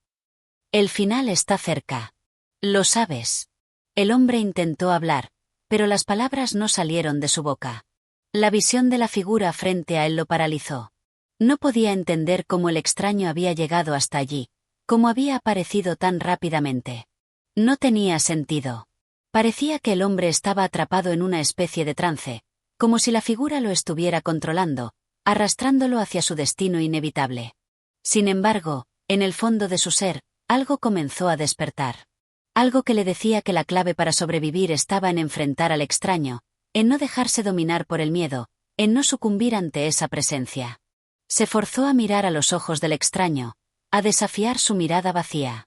El final está cerca. Lo sabes. El hombre intentó hablar, pero las palabras no salieron de su boca. La visión de la figura frente a él lo paralizó. No podía entender cómo el extraño había llegado hasta allí, cómo había aparecido tan rápidamente. No tenía sentido. Parecía que el hombre estaba atrapado en una especie de trance, como si la figura lo estuviera controlando, arrastrándolo hacia su destino inevitable. Sin embargo, en el fondo de su ser, algo comenzó a despertar. Algo que le decía que la clave para sobrevivir estaba en enfrentar al extraño, en no dejarse dominar por el miedo, en no sucumbir ante esa presencia. Se forzó a mirar a los ojos del extraño, a desafiar su mirada vacía.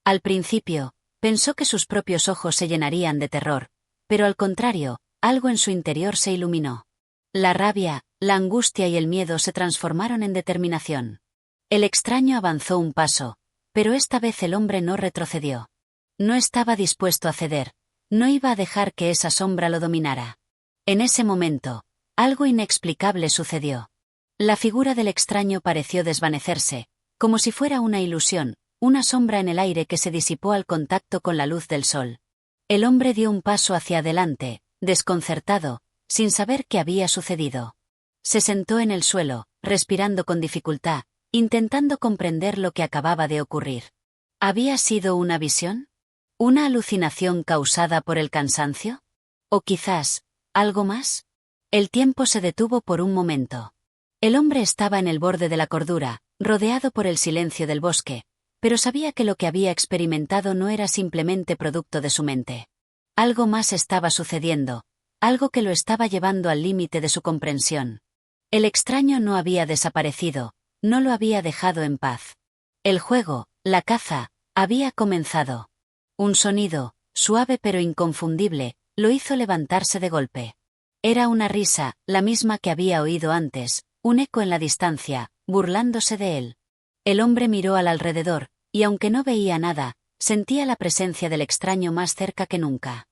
Al principio, pensó que sus propios ojos se llenarían de terror, pero al contrario, algo en su interior se iluminó. La rabia, la angustia y el miedo se transformaron en determinación. El extraño avanzó un paso, pero esta vez el hombre no retrocedió. No estaba dispuesto a ceder, no iba a dejar que esa sombra lo dominara. En ese momento, algo inexplicable sucedió. La figura del extraño pareció desvanecerse, como si fuera una ilusión, una sombra en el aire que se disipó al contacto con la luz del sol. El hombre dio un paso hacia adelante, desconcertado, sin saber qué había sucedido. Se sentó en el suelo, respirando con dificultad, intentando comprender lo que acababa de ocurrir. ¿Había sido una visión? ¿Una alucinación causada por el cansancio? ¿O quizás, algo más? El tiempo se detuvo por un momento. El hombre estaba en el borde de la cordura, rodeado por el silencio del bosque, pero sabía que lo que había experimentado no era simplemente producto de su mente. Algo más estaba sucediendo, algo que lo estaba llevando al límite de su comprensión. El extraño no había desaparecido, no lo había dejado en paz. El juego, la caza, había comenzado. Un sonido, suave pero inconfundible, lo hizo levantarse de golpe. Era una risa, la misma que había oído antes, un eco en la distancia, burlándose de él. El hombre miró al alrededor, y aunque no veía nada, sentía la presencia del extraño más cerca que nunca.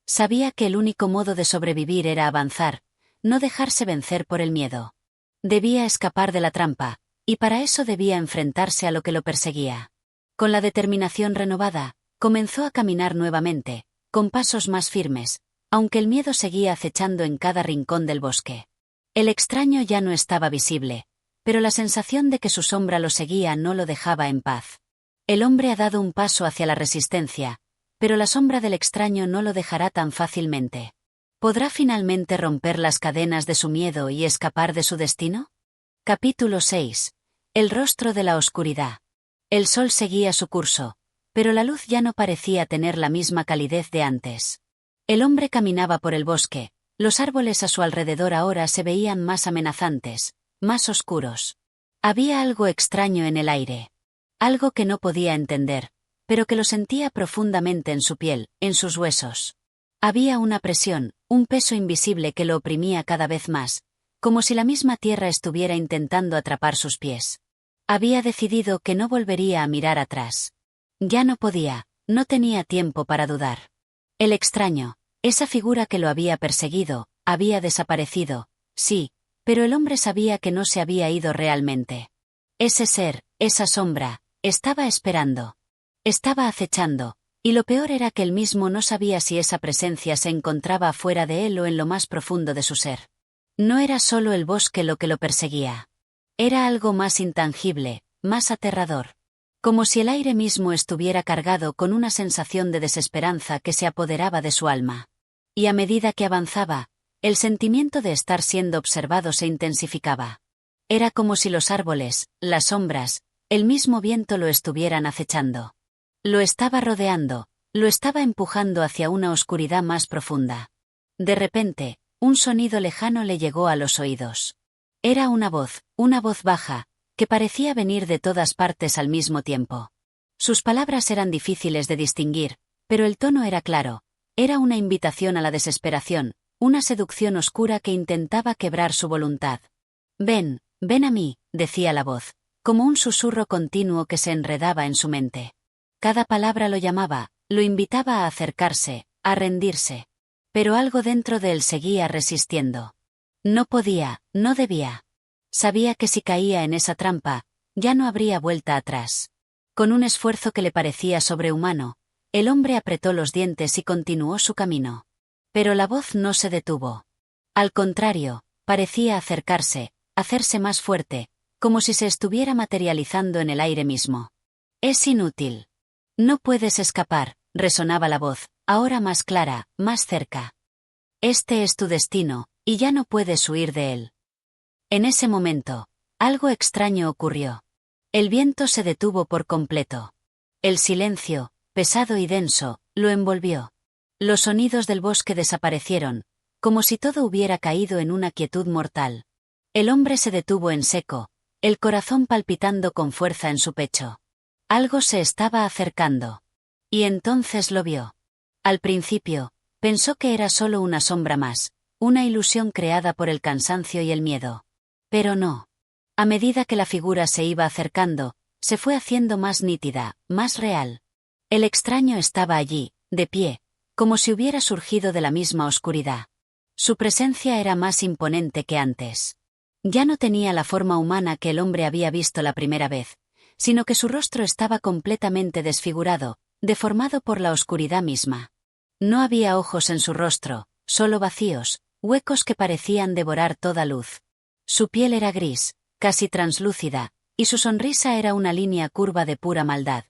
Sabía que el único modo de sobrevivir era avanzar, no dejarse vencer por el miedo. Debía escapar de la trampa, y para eso debía enfrentarse a lo que lo perseguía. Con la determinación renovada, comenzó a caminar nuevamente, con pasos más firmes, aunque el miedo seguía acechando en cada rincón del bosque. El extraño ya no estaba visible, pero la sensación de que su sombra lo seguía no lo dejaba en paz. El hombre ha dado un paso hacia la resistencia, pero la sombra del extraño no lo dejará tan fácilmente. ¿Podrá finalmente romper las cadenas de su miedo y escapar de su destino? Capítulo 6. El rostro de la oscuridad. El sol seguía su curso, pero la luz ya no parecía tener la misma calidez de antes. El hombre caminaba por el bosque, los árboles a su alrededor ahora se veían más amenazantes, más oscuros. Había algo extraño en el aire. Algo que no podía entender, pero que lo sentía profundamente en su piel, en sus huesos. Había una presión, un peso invisible que lo oprimía cada vez más, como si la misma tierra estuviera intentando atrapar sus pies. Había decidido que no volvería a mirar atrás. Ya no podía, no tenía tiempo para dudar. El extraño, esa figura que lo había perseguido, había desaparecido, sí, pero el hombre sabía que no se había ido realmente. Ese ser, esa sombra, estaba esperando. Estaba acechando, y lo peor era que él mismo no sabía si esa presencia se encontraba afuera de él o en lo más profundo de su ser. No era solo el bosque lo que lo perseguía. Era algo más intangible, más aterrador. Como si el aire mismo estuviera cargado con una sensación de desesperanza que se apoderaba de su alma. Y a medida que avanzaba, el sentimiento de estar siendo observado se intensificaba. Era como si los árboles, las sombras, el mismo viento lo estuvieran acechando. Lo estaba rodeando, lo estaba empujando hacia una oscuridad más profunda. De repente, un sonido lejano le llegó a los oídos. Era una voz baja, que parecía venir de todas partes al mismo tiempo. Sus palabras eran difíciles de distinguir, pero el tono era claro. Era una invitación a la desesperación, una seducción oscura que intentaba quebrar su voluntad. Ven, ven a mí, decía la voz, como un susurro continuo que se enredaba en su mente. Cada palabra lo llamaba, lo invitaba a acercarse, a rendirse. Pero algo dentro de él seguía resistiendo. No podía, no debía. Sabía que si caía en esa trampa, ya no habría vuelta atrás. Con un esfuerzo que le parecía sobrehumano, el hombre apretó los dientes y continuó su camino. Pero la voz no se detuvo. Al contrario, parecía acercarse, hacerse más fuerte, como si se estuviera materializando en el aire mismo. Es inútil. No puedes escapar, resonaba la voz, ahora más clara, más cerca. Este es tu destino, y ya no puedes huir de él. En ese momento, algo extraño ocurrió. El viento se detuvo por completo. El silencio, pesado y denso, lo envolvió. Los sonidos del bosque desaparecieron, como si todo hubiera caído en una quietud mortal. El hombre se detuvo en seco, el corazón palpitando con fuerza en su pecho. Algo se estaba acercando. Y entonces lo vio. Al principio, pensó que era solo una sombra más, una ilusión creada por el cansancio y el miedo. Pero no. A medida que la figura se iba acercando, se fue haciendo más nítida, más real. El extraño estaba allí, de pie, como si hubiera surgido de la misma oscuridad. Su presencia era más imponente que antes. Ya no tenía la forma humana que el hombre había visto la primera vez, sino que su rostro estaba completamente desfigurado, deformado por la oscuridad misma. No había ojos en su rostro, solo vacíos, huecos que parecían devorar toda luz. Su piel era gris, casi translúcida, y su sonrisa era una línea curva de pura maldad.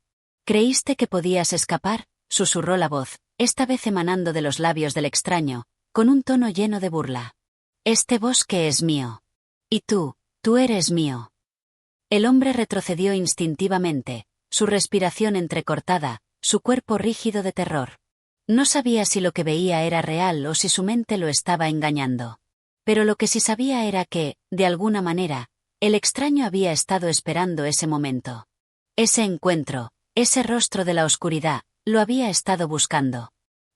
¿Creíste que podías escapar?, susurró la voz, esta vez emanando de los labios del extraño, con un tono lleno de burla. Este bosque es mío. Y tú eres mío. El hombre retrocedió instintivamente, su respiración entrecortada, su cuerpo rígido de terror. No sabía si lo que veía era real o si su mente lo estaba engañando. Pero lo que sí sabía era que, de alguna manera, el extraño había estado esperando ese momento. Ese encuentro, ese rostro de la oscuridad, lo había estado buscando.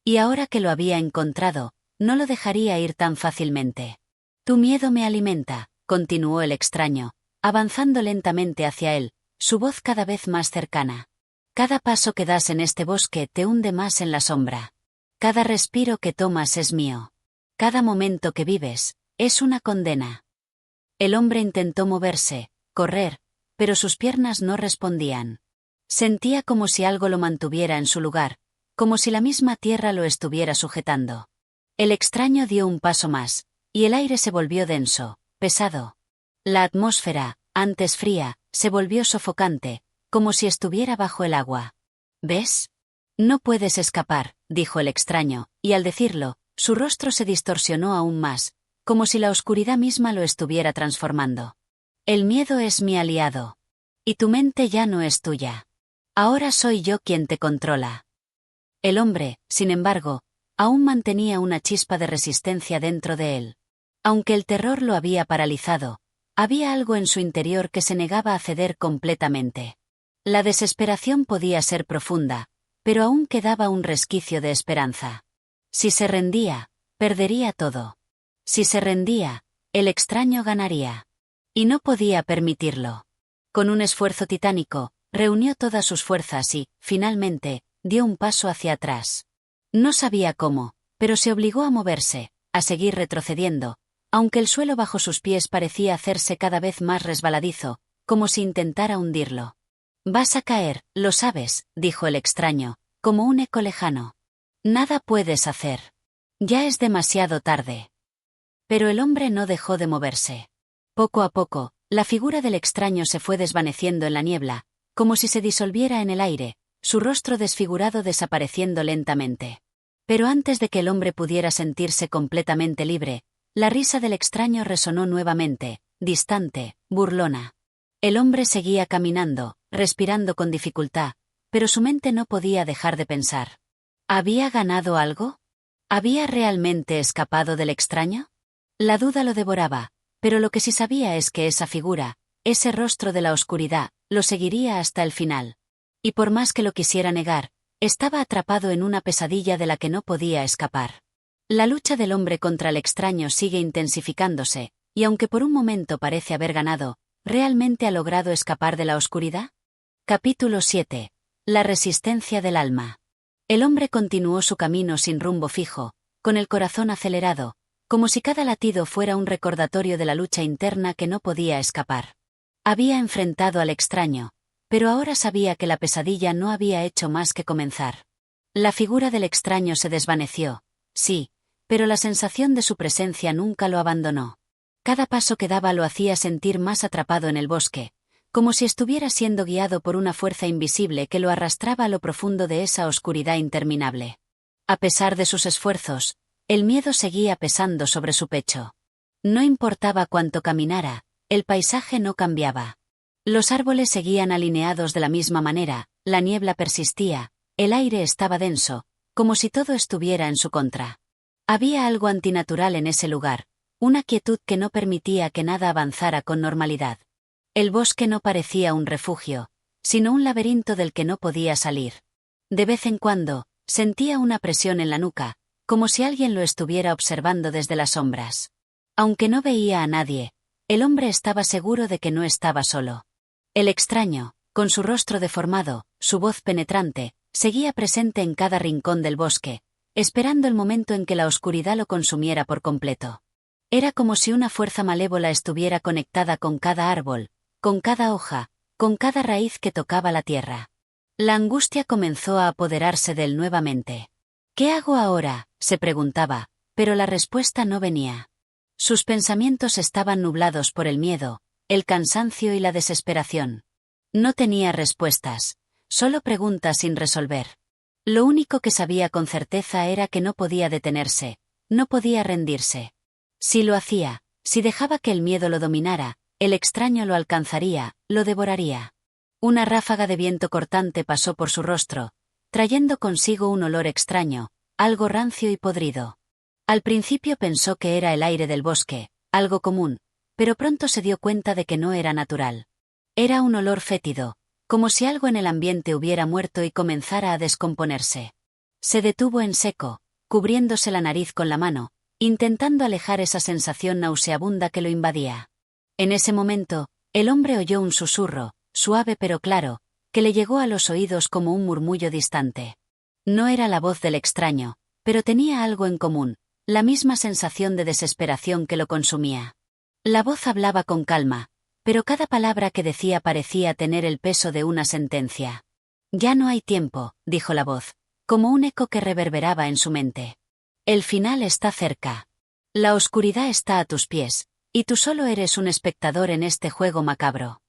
Y ahora que lo había encontrado, no lo dejaría ir tan fácilmente. Tu miedo me alimenta, continuó el extraño, avanzando lentamente hacia él, su voz cada vez más cercana. Cada paso que das en este bosque te hunde más en la sombra. Cada respiro que tomas es mío. Cada momento que vives, es una condena. El hombre intentó moverse, correr, pero sus piernas no respondían. Sentía como si algo lo mantuviera en su lugar, como si la misma tierra lo estuviera sujetando. El extraño dio un paso más, y el aire se volvió denso, pesado. La atmósfera, antes fría, se volvió sofocante, como si estuviera bajo el agua. ¿Ves? No puedes escapar, dijo el extraño, y al decirlo, su rostro se distorsionó aún más, como si la oscuridad misma lo estuviera transformando. El miedo es mi aliado. Y tu mente ya no es tuya. Ahora soy yo quien te controla. El hombre, sin embargo, aún mantenía una chispa de resistencia dentro de él. Aunque el terror lo había paralizado, había algo en su interior que se negaba a ceder completamente. La desesperación podía ser profunda, pero aún quedaba un resquicio de esperanza. Si se rendía, perdería todo. Si se rendía, el extraño ganaría. Y no podía permitirlo. Con un esfuerzo titánico, reunió todas sus fuerzas y, finalmente, dio un paso hacia atrás. No sabía cómo, pero se obligó a moverse, a seguir retrocediendo, aunque el suelo bajo sus pies parecía hacerse cada vez más resbaladizo, como si intentara hundirlo. Vas a caer, lo sabes, dijo el extraño, como un eco lejano. Nada puedes hacer. Ya es demasiado tarde. Pero el hombre no dejó de moverse. Poco a poco, la figura del extraño se fue desvaneciendo en la niebla, como si se disolviera en el aire, su rostro desfigurado desapareciendo lentamente. Pero antes de que el hombre pudiera sentirse completamente libre, la risa del extraño resonó nuevamente, distante, burlona. El hombre seguía caminando, respirando con dificultad, pero su mente no podía dejar de pensar. ¿Había ganado algo? ¿Había realmente escapado del extraño? La duda lo devoraba, pero lo que sí sabía es que esa figura, ese rostro de la oscuridad, lo seguiría hasta el final. Y por más que lo quisiera negar, estaba atrapado en una pesadilla de la que no podía escapar. La lucha del hombre contra el extraño sigue intensificándose, y aunque por un momento parece haber ganado, ¿realmente ha logrado escapar de la oscuridad? Capítulo 7. La resistencia del alma. El hombre continuó su camino sin rumbo fijo, con el corazón acelerado, como si cada latido fuera un recordatorio de la lucha interna que no podía escapar. Había enfrentado al extraño, pero ahora sabía que la pesadilla no había hecho más que comenzar. La figura del extraño se desvaneció, sí, pero la sensación de su presencia nunca lo abandonó. Cada paso que daba lo hacía sentir más atrapado en el bosque, como si estuviera siendo guiado por una fuerza invisible que lo arrastraba a lo profundo de esa oscuridad interminable. A pesar de sus esfuerzos, el miedo seguía pesando sobre su pecho. No importaba cuánto caminara, el paisaje no cambiaba. Los árboles seguían alineados de la misma manera, la niebla persistía, el aire estaba denso, como si todo estuviera en su contra. Había algo antinatural en ese lugar, una quietud que no permitía que nada avanzara con normalidad. El bosque no parecía un refugio, sino un laberinto del que no podía salir. De vez en cuando, sentía una presión en la nuca, como si alguien lo estuviera observando desde las sombras. Aunque no veía a nadie, el hombre estaba seguro de que no estaba solo. El extraño, con su rostro deformado, su voz penetrante, seguía presente en cada rincón del bosque, esperando el momento en que la oscuridad lo consumiera por completo. Era como si una fuerza malévola estuviera conectada con cada árbol, con cada hoja, con cada raíz que tocaba la tierra. La angustia comenzó a apoderarse de él nuevamente. ¿Qué hago ahora?, se preguntaba, pero la respuesta no venía. Sus pensamientos estaban nublados por el miedo, el cansancio y la desesperación. No tenía respuestas, solo preguntas sin resolver. Lo único que sabía con certeza era que no podía detenerse, no podía rendirse. Si lo hacía, si dejaba que el miedo lo dominara, el extraño lo alcanzaría, lo devoraría. Una ráfaga de viento cortante pasó por su rostro, trayendo consigo un olor extraño, algo rancio y podrido. Al principio pensó que era el aire del bosque, algo común, pero pronto se dio cuenta de que no era natural. Era un olor fétido, como si algo en el ambiente hubiera muerto y comenzara a descomponerse. Se detuvo en seco, cubriéndose la nariz con la mano, intentando alejar esa sensación nauseabunda que lo invadía. En ese momento, el hombre oyó un susurro, suave pero claro, que le llegó a los oídos como un murmullo distante. No era la voz del extraño, pero tenía algo en común, la misma sensación de desesperación que lo consumía. La voz hablaba con calma, pero cada palabra que decía parecía tener el peso de una sentencia. «Ya no hay tiempo», dijo la voz, como un eco que reverberaba en su mente. «El final está cerca. La oscuridad está a tus pies, y tú solo eres un espectador en este juego macabro».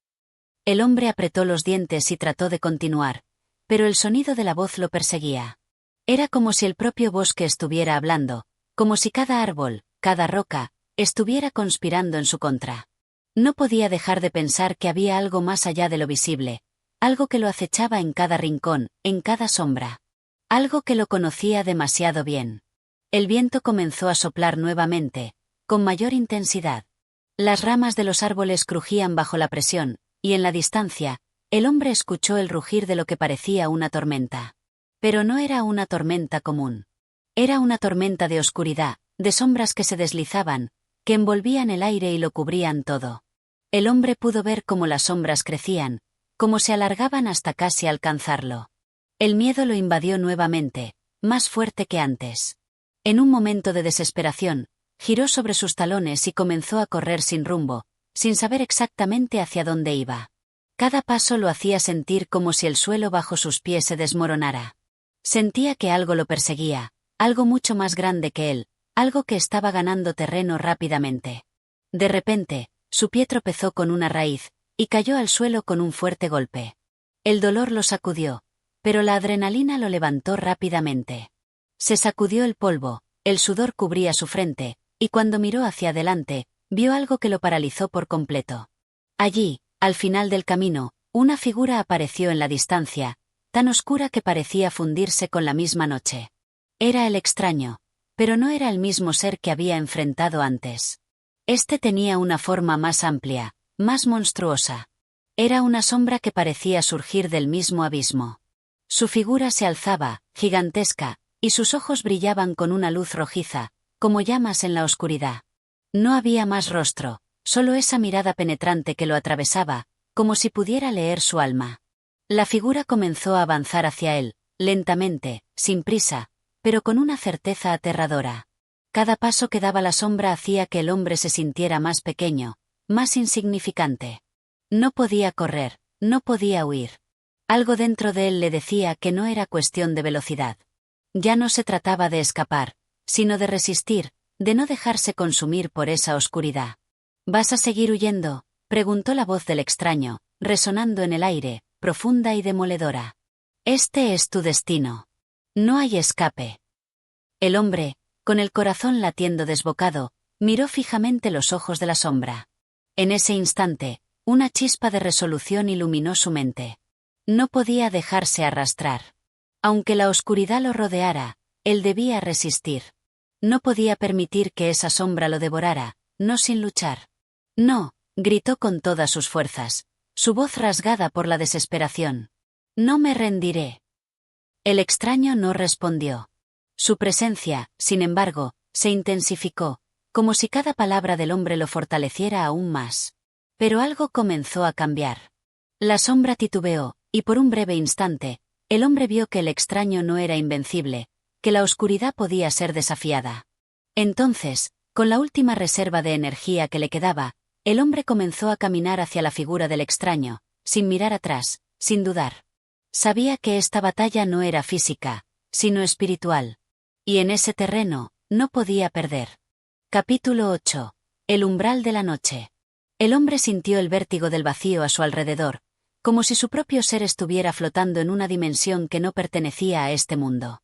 El hombre apretó los dientes y trató de continuar, pero el sonido de la voz lo perseguía. Era como si el propio bosque estuviera hablando, como si cada árbol, cada roca, estuviera conspirando en su contra. No podía dejar de pensar que había algo más allá de lo visible, algo que lo acechaba en cada rincón, en cada sombra. Algo que lo conocía demasiado bien. El viento comenzó a soplar nuevamente, con mayor intensidad. Las ramas de los árboles crujían bajo la presión, y en la distancia, el hombre escuchó el rugir de lo que parecía una tormenta. Pero no era una tormenta común. Era una tormenta de oscuridad, de sombras que se deslizaban, que envolvían el aire y lo cubrían todo. El hombre pudo ver cómo las sombras crecían, cómo se alargaban hasta casi alcanzarlo. El miedo lo invadió nuevamente, más fuerte que antes. En un momento de desesperación, giró sobre sus talones y comenzó a correr sin rumbo, sin saber exactamente hacia dónde iba. Cada paso lo hacía sentir como si el suelo bajo sus pies se desmoronara. Sentía que algo lo perseguía, algo mucho más grande que él, algo que estaba ganando terreno rápidamente. De repente, su pie tropezó con una raíz, y cayó al suelo con un fuerte golpe. El dolor lo sacudió, pero la adrenalina lo levantó rápidamente. Se sacudió el polvo, el sudor cubría su frente, y cuando miró hacia adelante, vio algo que lo paralizó por completo. Allí, al final del camino, una figura apareció en la distancia, tan oscura que parecía fundirse con la misma noche. Era el extraño, pero no era el mismo ser que había enfrentado antes. Este tenía una forma más amplia, más monstruosa. Era una sombra que parecía surgir del mismo abismo. Su figura se alzaba, gigantesca, y sus ojos brillaban con una luz rojiza, como llamas en la oscuridad. No había más rostro, solo esa mirada penetrante que lo atravesaba, como si pudiera leer su alma. La figura comenzó a avanzar hacia él, lentamente, sin prisa, pero con una certeza aterradora. Cada paso que daba la sombra hacía que el hombre se sintiera más pequeño, más insignificante. No podía correr, no podía huir. Algo dentro de él le decía que no era cuestión de velocidad. Ya no se trataba de escapar, sino de resistir, de no dejarse consumir por esa oscuridad. ¿Vas a seguir huyendo?, preguntó la voz del extraño, resonando en el aire, profunda y demoledora. Este es tu destino. No hay escape. El hombre, con el corazón latiendo desbocado, miró fijamente los ojos de la sombra. En ese instante, una chispa de resolución iluminó su mente. No podía dejarse arrastrar. Aunque la oscuridad lo rodeara, él debía resistir. No podía permitir que esa sombra lo devorara, no sin luchar. No, gritó con todas sus fuerzas, su voz rasgada por la desesperación. No me rendiré. El extraño no respondió. Su presencia, sin embargo, se intensificó, como si cada palabra del hombre lo fortaleciera aún más. Pero algo comenzó a cambiar. La sombra titubeó, y por un breve instante, el hombre vio que el extraño no era invencible, que la oscuridad podía ser desafiada. Entonces, con la última reserva de energía que le quedaba, el hombre comenzó a caminar hacia la figura del extraño, sin mirar atrás, sin dudar. Sabía que esta batalla no era física, sino espiritual. Y en ese terreno, no podía perder. Capítulo 8. El umbral de la noche. El hombre sintió el vértigo del vacío a su alrededor, como si su propio ser estuviera flotando en una dimensión que no pertenecía a este mundo.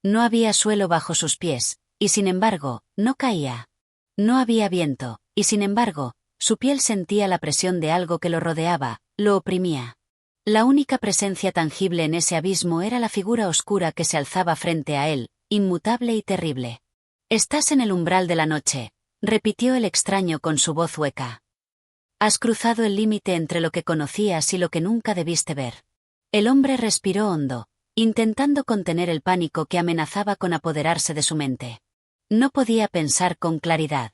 No había suelo bajo sus pies, y sin embargo, no caía. No había viento, y sin embargo, su piel sentía la presión de algo que lo rodeaba, lo oprimía. La única presencia tangible en ese abismo era la figura oscura que se alzaba frente a él, inmutable y terrible. «Estás en el umbral de la noche», repitió el extraño con su voz hueca. «Has cruzado el límite entre lo que conocías y lo que nunca debiste ver». El hombre respiró hondo, intentando contener el pánico que amenazaba con apoderarse de su mente. No podía pensar con claridad.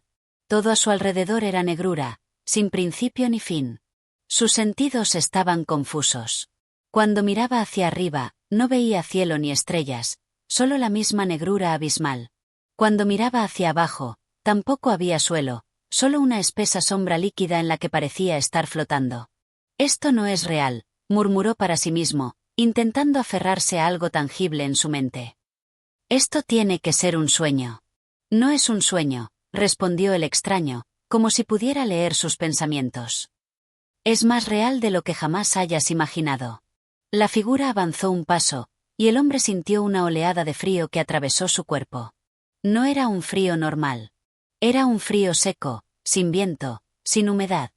Todo a su alrededor era negrura, sin principio ni fin. Sus sentidos estaban confusos. Cuando miraba hacia arriba, no veía cielo ni estrellas, solo la misma negrura abismal. Cuando miraba hacia abajo, tampoco había suelo, solo una espesa sombra líquida en la que parecía estar flotando. «Esto no es real», murmuró para sí mismo, intentando aferrarse a algo tangible en su mente. «Esto tiene que ser un sueño». «No es un sueño», respondió el extraño, como si pudiera leer sus pensamientos. «Es más real de lo que jamás hayas imaginado». La figura avanzó un paso, y el hombre sintió una oleada de frío que atravesó su cuerpo. No era un frío normal. Era un frío seco, sin viento, sin humedad.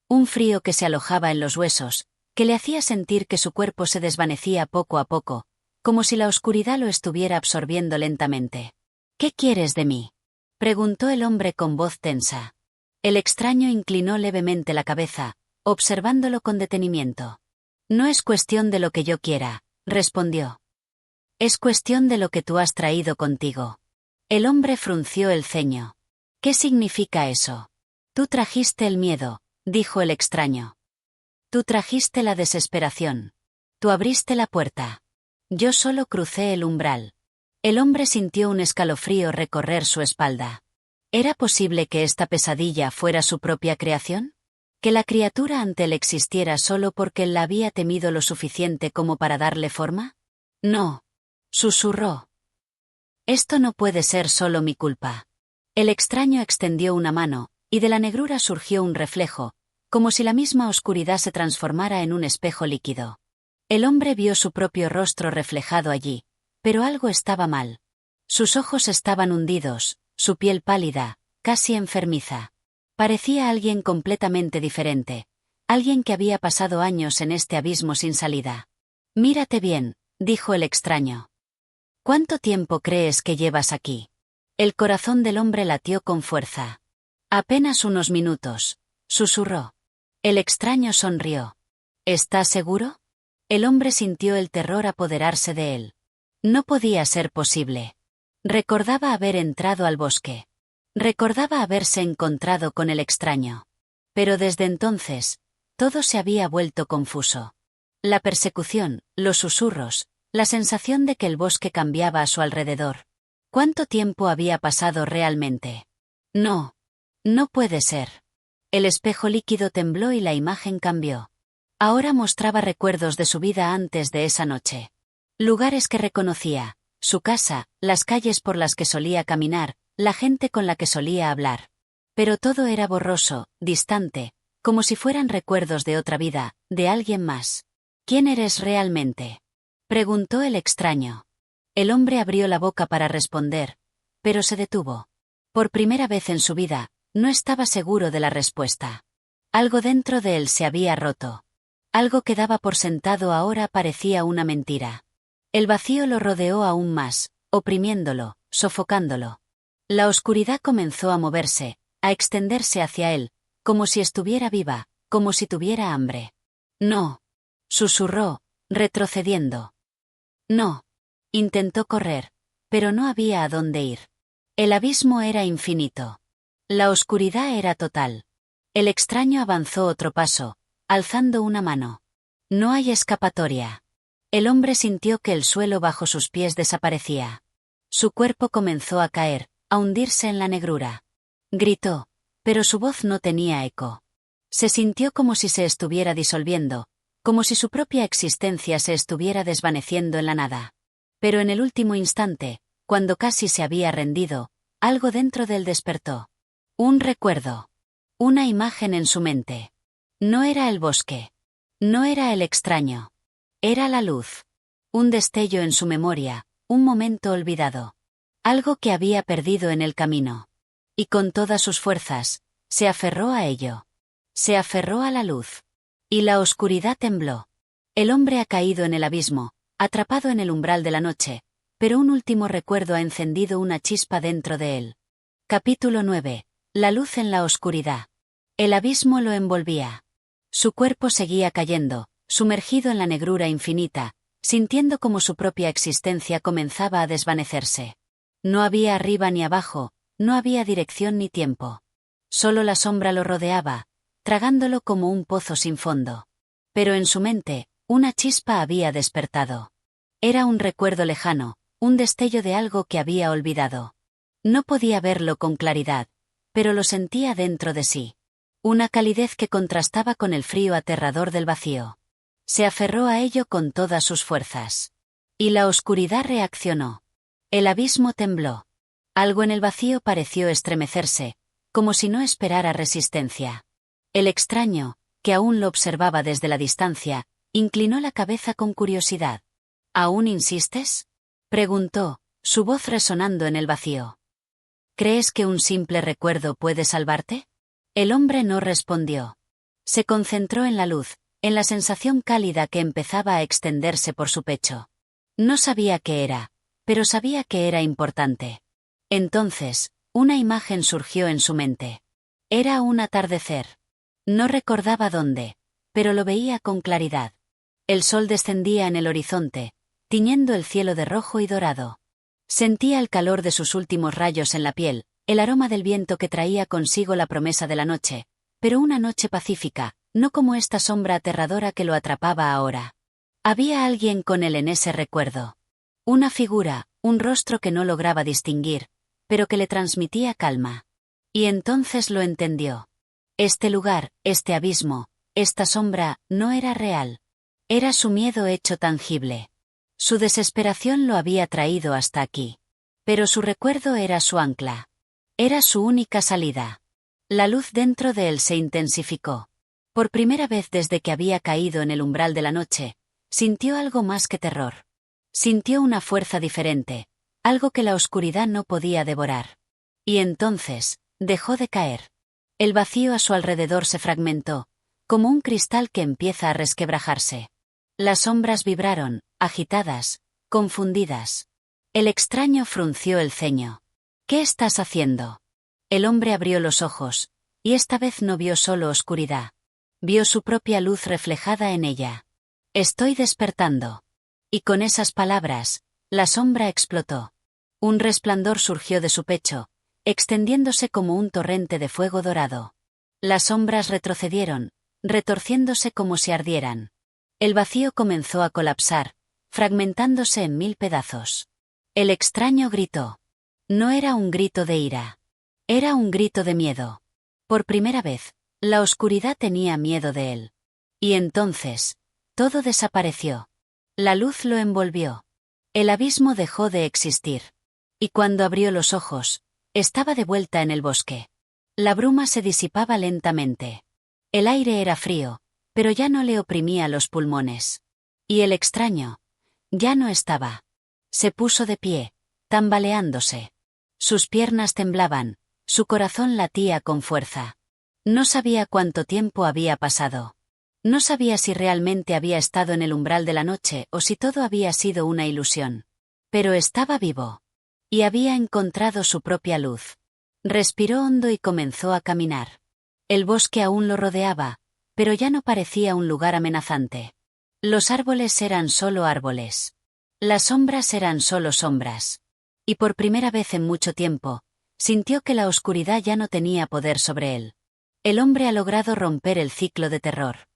Un frío que se alojaba en los huesos, que le hacía sentir que su cuerpo se desvanecía poco a poco, como si la oscuridad lo estuviera absorbiendo lentamente. «¿Qué quieres de mí?», preguntó el hombre con voz tensa. El extraño inclinó levemente la cabeza, observándolo con detenimiento. «No es cuestión de lo que yo quiera», respondió. «Es cuestión de lo que tú has traído contigo». El hombre frunció el ceño. «¿Qué significa eso?». «Tú trajiste el miedo», dijo el extraño. «Tú trajiste la desesperación. Tú abriste la puerta. Yo solo crucé el umbral». El hombre sintió un escalofrío recorrer su espalda. ¿Era posible que esta pesadilla fuera su propia creación? ¿Que la criatura ante él existiera solo porque él la había temido lo suficiente como para darle forma? «No», susurró. «Esto no puede ser solo mi culpa». El extraño extendió una mano, y de la negrura surgió un reflejo, como si la misma oscuridad se transformara en un espejo líquido. El hombre vio su propio rostro reflejado allí, pero algo estaba mal. Sus ojos estaban hundidos, su piel pálida, casi enfermiza. Parecía alguien completamente diferente, alguien que había pasado años en este abismo sin salida. «Mírate bien», dijo el extraño. «¿Cuánto tiempo crees que llevas aquí?». El corazón del hombre latió con fuerza. «Apenas unos minutos», susurró. El extraño sonrió. «¿Estás seguro?». El hombre sintió el terror apoderarse de él. No podía ser posible. Recordaba haber entrado al bosque. Recordaba haberse encontrado con el extraño. Pero desde entonces, todo se había vuelto confuso. La persecución, los susurros, la sensación de que el bosque cambiaba a su alrededor. ¿Cuánto tiempo había pasado realmente? No. No puede ser. El espejo líquido tembló y la imagen cambió. Ahora mostraba recuerdos de su vida antes de esa noche. Lugares que reconocía, su casa, las calles por las que solía caminar, la gente con la que solía hablar. Pero todo era borroso, distante, como si fueran recuerdos de otra vida, de alguien más. ¿Quién eres realmente?, preguntó el extraño. El hombre abrió la boca para responder, pero se detuvo. Por primera vez en su vida, no estaba seguro de la respuesta. Algo dentro de él se había roto. Algo que daba por sentado ahora parecía una mentira. El vacío lo rodeó aún más, oprimiéndolo, sofocándolo. La oscuridad comenzó a moverse, a extenderse hacia él, como si estuviera viva, como si tuviera hambre. No, susurró, retrocediendo. No. Intentó correr, pero no había a dónde ir. El abismo era infinito. La oscuridad era total. El extraño avanzó otro paso, alzando una mano. No hay escapatoria. El hombre sintió que el suelo bajo sus pies desaparecía. Su cuerpo comenzó a caer, a hundirse en la negrura. Gritó, pero su voz no tenía eco. Se sintió como si se estuviera disolviendo, como si su propia existencia se estuviera desvaneciendo en la nada. Pero en el último instante, cuando casi se había rendido, algo dentro de él despertó. Un recuerdo. Una imagen en su mente. No era el bosque. No era el extraño. Era la luz. Un destello en su memoria, un momento olvidado. Algo que había perdido en el camino. Y con todas sus fuerzas, se aferró a ello. Se aferró a la luz. Y la oscuridad tembló. El hombre ha caído en el abismo, atrapado en el umbral de la noche, pero un último recuerdo ha encendido una chispa dentro de él. Capítulo 9. La luz en la oscuridad. El abismo lo envolvía. Su cuerpo seguía cayendo, sumergido en la negrura infinita, sintiendo como su propia existencia comenzaba a desvanecerse. No había arriba ni abajo, no había dirección ni tiempo. Solo la sombra lo rodeaba, tragándolo como un pozo sin fondo. Pero en su mente, una chispa había despertado. Era un recuerdo lejano, un destello de algo que había olvidado. No podía verlo con claridad, pero lo sentía dentro de sí. Una calidez que contrastaba con el frío aterrador del vacío. Se aferró a ello con todas sus fuerzas. Y la oscuridad reaccionó. El abismo tembló. Algo en el vacío pareció estremecerse, como si no esperara resistencia. El extraño, que aún lo observaba desde la distancia, inclinó la cabeza con curiosidad. ¿Aún insistes?, preguntó, su voz resonando en el vacío. ¿Crees que un simple recuerdo puede salvarte? El hombre no respondió. Se concentró en la luz, en la sensación cálida que empezaba a extenderse por su pecho. No sabía qué era, pero sabía que era importante. Entonces, una imagen surgió en su mente. Era un atardecer. No recordaba dónde, pero lo veía con claridad. El sol descendía en el horizonte, tiñendo el cielo de rojo y dorado. Sentía el calor de sus últimos rayos en la piel, el aroma del viento que traía consigo la promesa de la noche, pero una noche pacífica, no como esta sombra aterradora que lo atrapaba ahora. Había alguien con él en ese recuerdo. Una figura, un rostro que no lograba distinguir, pero que le transmitía calma. Y entonces lo entendió. Este lugar, este abismo, esta sombra, no era real. Era su miedo hecho tangible. Su desesperación lo había traído hasta aquí. Pero su recuerdo era su ancla. Era su única salida. La luz dentro de él se intensificó. Por primera vez desde que había caído en el umbral de la noche, sintió algo más que terror. Sintió una fuerza diferente, algo que la oscuridad no podía devorar. Y entonces, dejó de caer. El vacío a su alrededor se fragmentó, como un cristal que empieza a resquebrajarse. Las sombras vibraron, agitadas, confundidas. El extraño frunció el ceño. ¿Qué estás haciendo? El hombre abrió los ojos, y esta vez no vio solo oscuridad. Vio su propia luz reflejada en ella. Estoy despertando. Y con esas palabras, la sombra explotó. Un resplandor surgió de su pecho, extendiéndose como un torrente de fuego dorado. Las sombras retrocedieron, retorciéndose como si ardieran. El vacío comenzó a colapsar, fragmentándose en 1000 pedazos. El extraño gritó. No era un grito de ira. Era un grito de miedo. Por primera vez, la oscuridad tenía miedo de él. Y entonces, todo desapareció. La luz lo envolvió. El abismo dejó de existir. Y cuando abrió los ojos, estaba de vuelta en el bosque. La bruma se disipaba lentamente. El aire era frío, pero ya no le oprimía los pulmones. Y el extraño ya no estaba. Se puso de pie, tambaleándose. Sus piernas temblaban, su corazón latía con fuerza. No sabía cuánto tiempo había pasado. No sabía si realmente había estado en el umbral de la noche o si todo había sido una ilusión. Pero estaba vivo. Y había encontrado su propia luz. Respiró hondo y comenzó a caminar. El bosque aún lo rodeaba, pero ya no parecía un lugar amenazante. Los árboles eran solo árboles. Las sombras eran solo sombras. Y por primera vez en mucho tiempo, sintió que la oscuridad ya no tenía poder sobre él. El hombre ha logrado romper el ciclo de terror.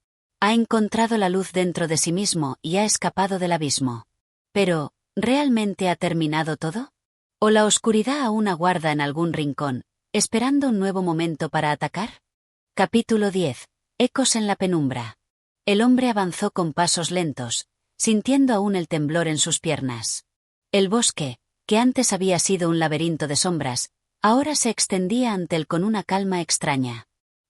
Ha encontrado la luz dentro de sí mismo y ha escapado del abismo. Pero, ¿realmente ha terminado todo? ¿O la oscuridad aún aguarda en algún rincón, esperando un nuevo momento para atacar? Capítulo 10. Ecos en la penumbra. El hombre avanzó con pasos lentos, sintiendo aún el temblor en sus piernas. El bosque, que antes había sido un laberinto de sombras, ahora se extendía ante él con una calma extraña.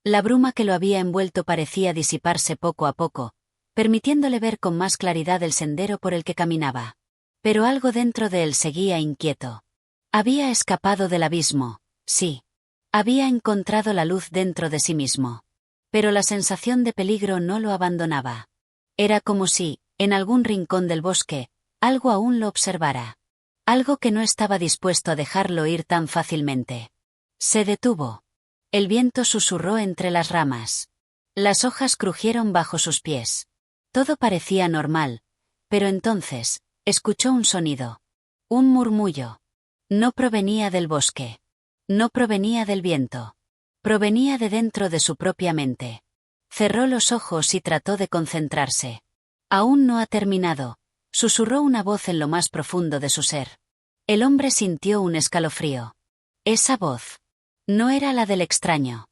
La bruma que lo había envuelto parecía disiparse poco a poco, permitiéndole ver con más claridad el sendero por el que caminaba. Pero algo dentro de él seguía inquieto. Había escapado del abismo, sí. Había encontrado la luz dentro de sí mismo. Pero la sensación de peligro no lo abandonaba. Era como si, en algún rincón del bosque, algo aún lo observara. Algo que no estaba dispuesto a dejarlo ir tan fácilmente. Se detuvo. El viento susurró entre las ramas. Las hojas crujieron bajo sus pies. Todo parecía normal, pero entonces, escuchó un sonido. Un murmullo. No provenía del bosque. No provenía del viento. Provenía de dentro de su propia mente. Cerró los ojos y trató de concentrarse. Aún no ha terminado, susurró una voz en lo más profundo de su ser. El hombre sintió un escalofrío. Esa voz no era la del extraño.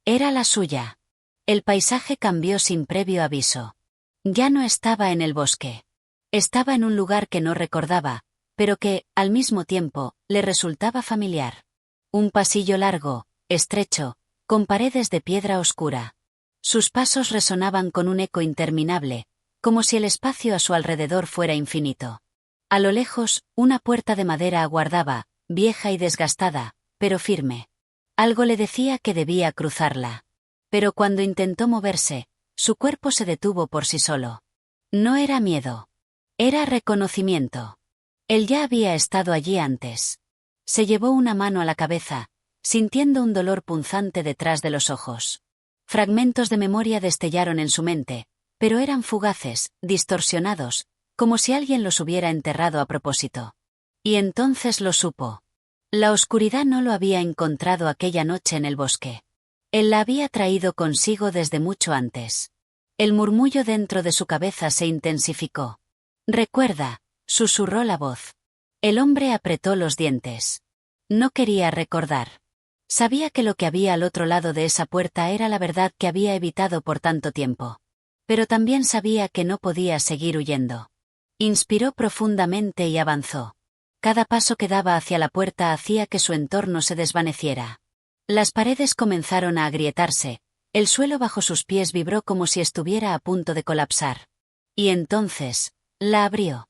Era la suya. El paisaje cambió sin previo aviso. Ya no estaba en el bosque. Estaba en un lugar que no recordaba, pero que, al mismo tiempo, le resultaba familiar. Un pasillo largo, estrecho, con paredes de piedra oscura. Sus pasos resonaban con un eco interminable, como si el espacio a su alrededor fuera infinito. A lo lejos, una puerta de madera aguardaba, vieja y desgastada, pero firme. Algo le decía que debía cruzarla. Pero cuando intentó moverse, su cuerpo se detuvo por sí solo. No era miedo. Era reconocimiento. Él ya había estado allí antes. Se llevó una mano a la cabeza, sintiendo un dolor punzante detrás de los ojos. Fragmentos de memoria destellaron en su mente, pero eran fugaces, distorsionados, como si alguien los hubiera enterrado a propósito. Y entonces lo supo. La oscuridad no lo había encontrado aquella noche en el bosque. Él la había traído consigo desde mucho antes. El murmullo dentro de su cabeza se intensificó. «Recuerda», susurró la voz. El hombre apretó los dientes. No quería recordar. Sabía que lo que había al otro lado de esa puerta era la verdad que había evitado por tanto tiempo. Pero también sabía que no podía seguir huyendo. Inspiró profundamente y avanzó. Cada paso que daba hacia la puerta hacía que su entorno se desvaneciera. Las paredes comenzaron a agrietarse, el suelo bajo sus pies vibró como si estuviera a punto de colapsar. Y entonces, la abrió.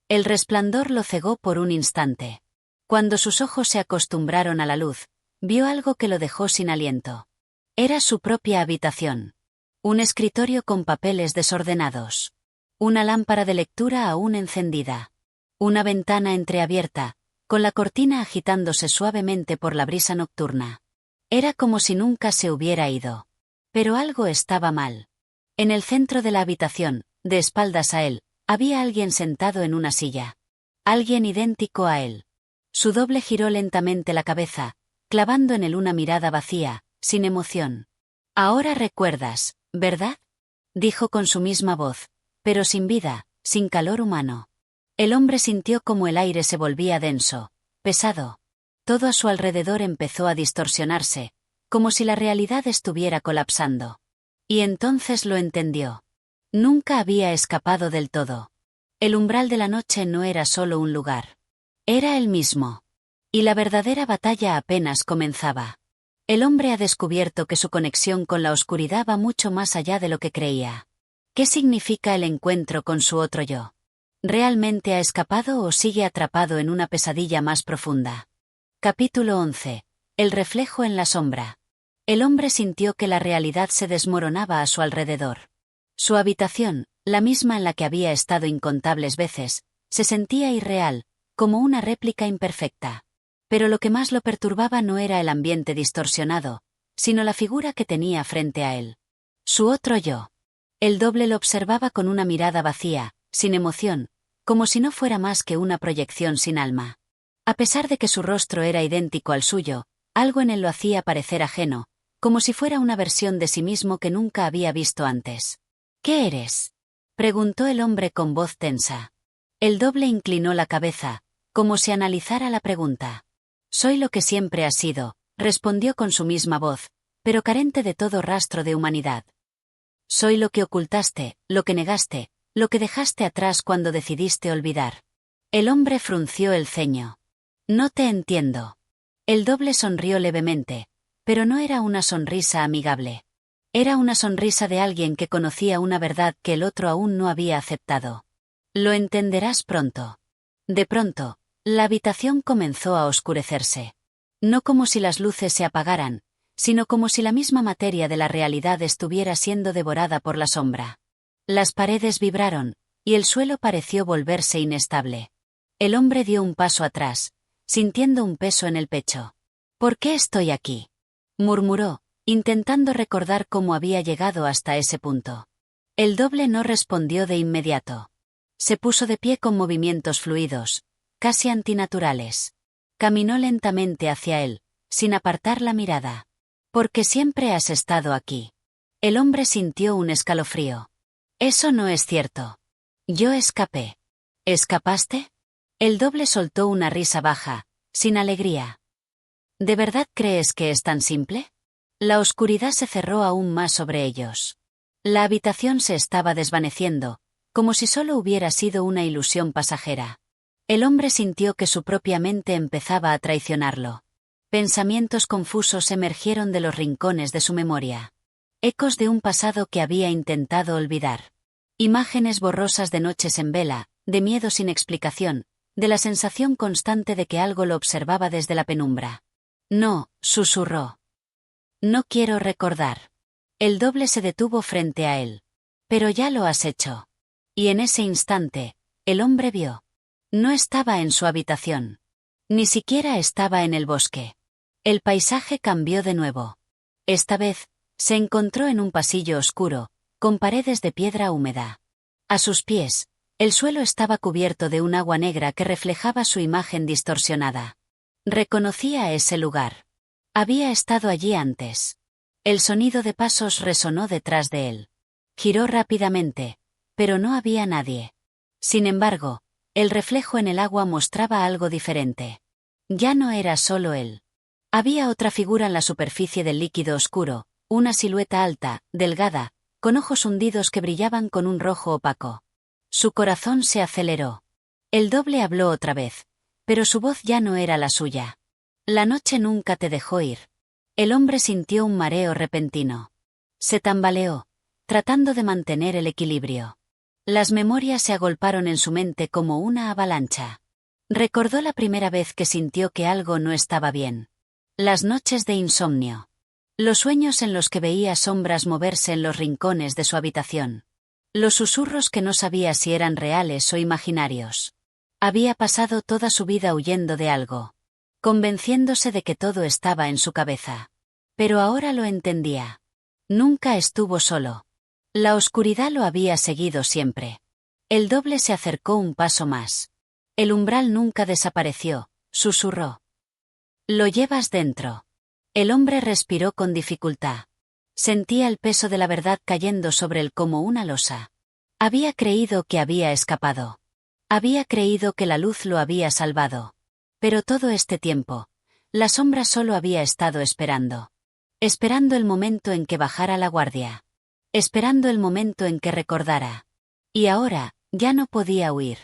El resplandor lo cegó por un instante. Cuando sus ojos se acostumbraron a la luz, vio algo que lo dejó sin aliento. Era su propia habitación. Un escritorio con papeles desordenados. Una lámpara de lectura aún encendida. Una ventana entreabierta, con la cortina agitándose suavemente por la brisa nocturna. Era como si nunca se hubiera ido. Pero algo estaba mal. En el centro de la habitación, de espaldas a él, había alguien sentado en una silla. Alguien idéntico a él. Su doble giró lentamente la cabeza, clavando en él una mirada vacía, sin emoción. «Ahora recuerdas, ¿verdad?», dijo con su misma voz, pero sin vida, sin calor humano. El hombre sintió como el aire se volvía denso, pesado. Todo a su alrededor empezó a distorsionarse, como si la realidad estuviera colapsando. Y entonces lo entendió. Nunca había escapado del todo. El umbral de la noche no era solo un lugar. Era él mismo. Y la verdadera batalla apenas comenzaba. El hombre ha descubierto que su conexión con la oscuridad va mucho más allá de lo que creía. ¿Qué significa el encuentro con su otro yo? ¿Realmente ha escapado o sigue atrapado en una pesadilla más profunda? Capítulo 11. El reflejo en la sombra. El hombre sintió que la realidad se desmoronaba a su alrededor. Su habitación, la misma en la que había estado incontables veces, se sentía irreal, como una réplica imperfecta. Pero lo que más lo perturbaba no era el ambiente distorsionado, sino la figura que tenía frente a él. Su otro yo. El doble lo observaba con una mirada vacía, sin emoción, como si no fuera más que una proyección sin alma. A pesar de que su rostro era idéntico al suyo, algo en él lo hacía parecer ajeno, como si fuera una versión de sí mismo que nunca había visto antes. ¿Qué eres?, preguntó el hombre con voz tensa. El doble inclinó la cabeza, como si analizara la pregunta. Soy lo que siempre has sido, respondió con su misma voz, pero carente de todo rastro de humanidad. Soy lo que ocultaste, lo que negaste, lo que dejaste atrás cuando decidiste olvidar. El hombre frunció el ceño. No te entiendo. El doble sonrió levemente, pero no era una sonrisa amigable. Era una sonrisa de alguien que conocía una verdad que el otro aún no había aceptado. Lo entenderás pronto. De pronto, la habitación comenzó a oscurecerse. No como si las luces se apagaran, sino como si la misma materia de la realidad estuviera siendo devorada por la sombra. Las paredes vibraron, y el suelo pareció volverse inestable. El hombre dio un paso atrás, sintiendo un peso en el pecho. ¿Por qué estoy aquí?, murmuró, intentando recordar cómo había llegado hasta ese punto. El doble no respondió de inmediato. Se puso de pie con movimientos fluidos, casi antinaturales. Caminó lentamente hacia él, sin apartar la mirada. ¿Por qué siempre has estado aquí? El hombre sintió un escalofrío. Eso no es cierto. Yo escapé. ¿Escapaste? El doble soltó una risa baja, sin alegría. ¿De verdad crees que es tan simple? La oscuridad se cerró aún más sobre ellos. La habitación se estaba desvaneciendo, como si solo hubiera sido una ilusión pasajera. El hombre sintió que su propia mente empezaba a traicionarlo. Pensamientos confusos emergieron de los rincones de su memoria. Ecos de un pasado que había intentado olvidar. Imágenes borrosas de noches en vela, de miedo sin explicación, de la sensación constante de que algo lo observaba desde la penumbra. No, susurró. No quiero recordar. El doble se detuvo frente a él. Pero ya lo has hecho. Y en ese instante, el hombre vio. No estaba en su habitación. Ni siquiera estaba en el bosque. El paisaje cambió de nuevo. Esta vez, se encontró en un pasillo oscuro, con paredes de piedra húmeda. A sus pies, el suelo estaba cubierto de un agua negra que reflejaba su imagen distorsionada. Reconocía ese lugar. Había estado allí antes. El sonido de pasos resonó detrás de él. Giró rápidamente, pero no había nadie. Sin embargo, el reflejo en el agua mostraba algo diferente. Ya no era solo él. Había otra figura en la superficie del líquido oscuro, una silueta alta, delgada, con ojos hundidos que brillaban con un rojo opaco. Su corazón se aceleró. El doble habló otra vez, pero su voz ya no era la suya. La noche nunca te dejó ir. El hombre sintió un mareo repentino. Se tambaleó, tratando de mantener el equilibrio. Las memorias se agolparon en su mente como una avalancha. Recordó la primera vez que sintió que algo no estaba bien. Las noches de insomnio. Los sueños en los que veía sombras moverse en los rincones de su habitación. Los susurros que no sabía si eran reales o imaginarios. Había pasado toda su vida huyendo de algo, convenciéndose de que todo estaba en su cabeza. Pero ahora lo entendía. Nunca estuvo solo. La oscuridad lo había seguido siempre. El doble se acercó un paso más. El umbral nunca desapareció, susurró. Lo llevas dentro. El hombre respiró con dificultad. Sentía el peso de la verdad cayendo sobre él como una losa. Había creído que había escapado. Había creído que la luz lo había salvado. Pero todo este tiempo, la sombra solo había estado esperando. Esperando el momento en que bajara la guardia. esperando el momento en que recordara. Y ahora, ya no podía huir.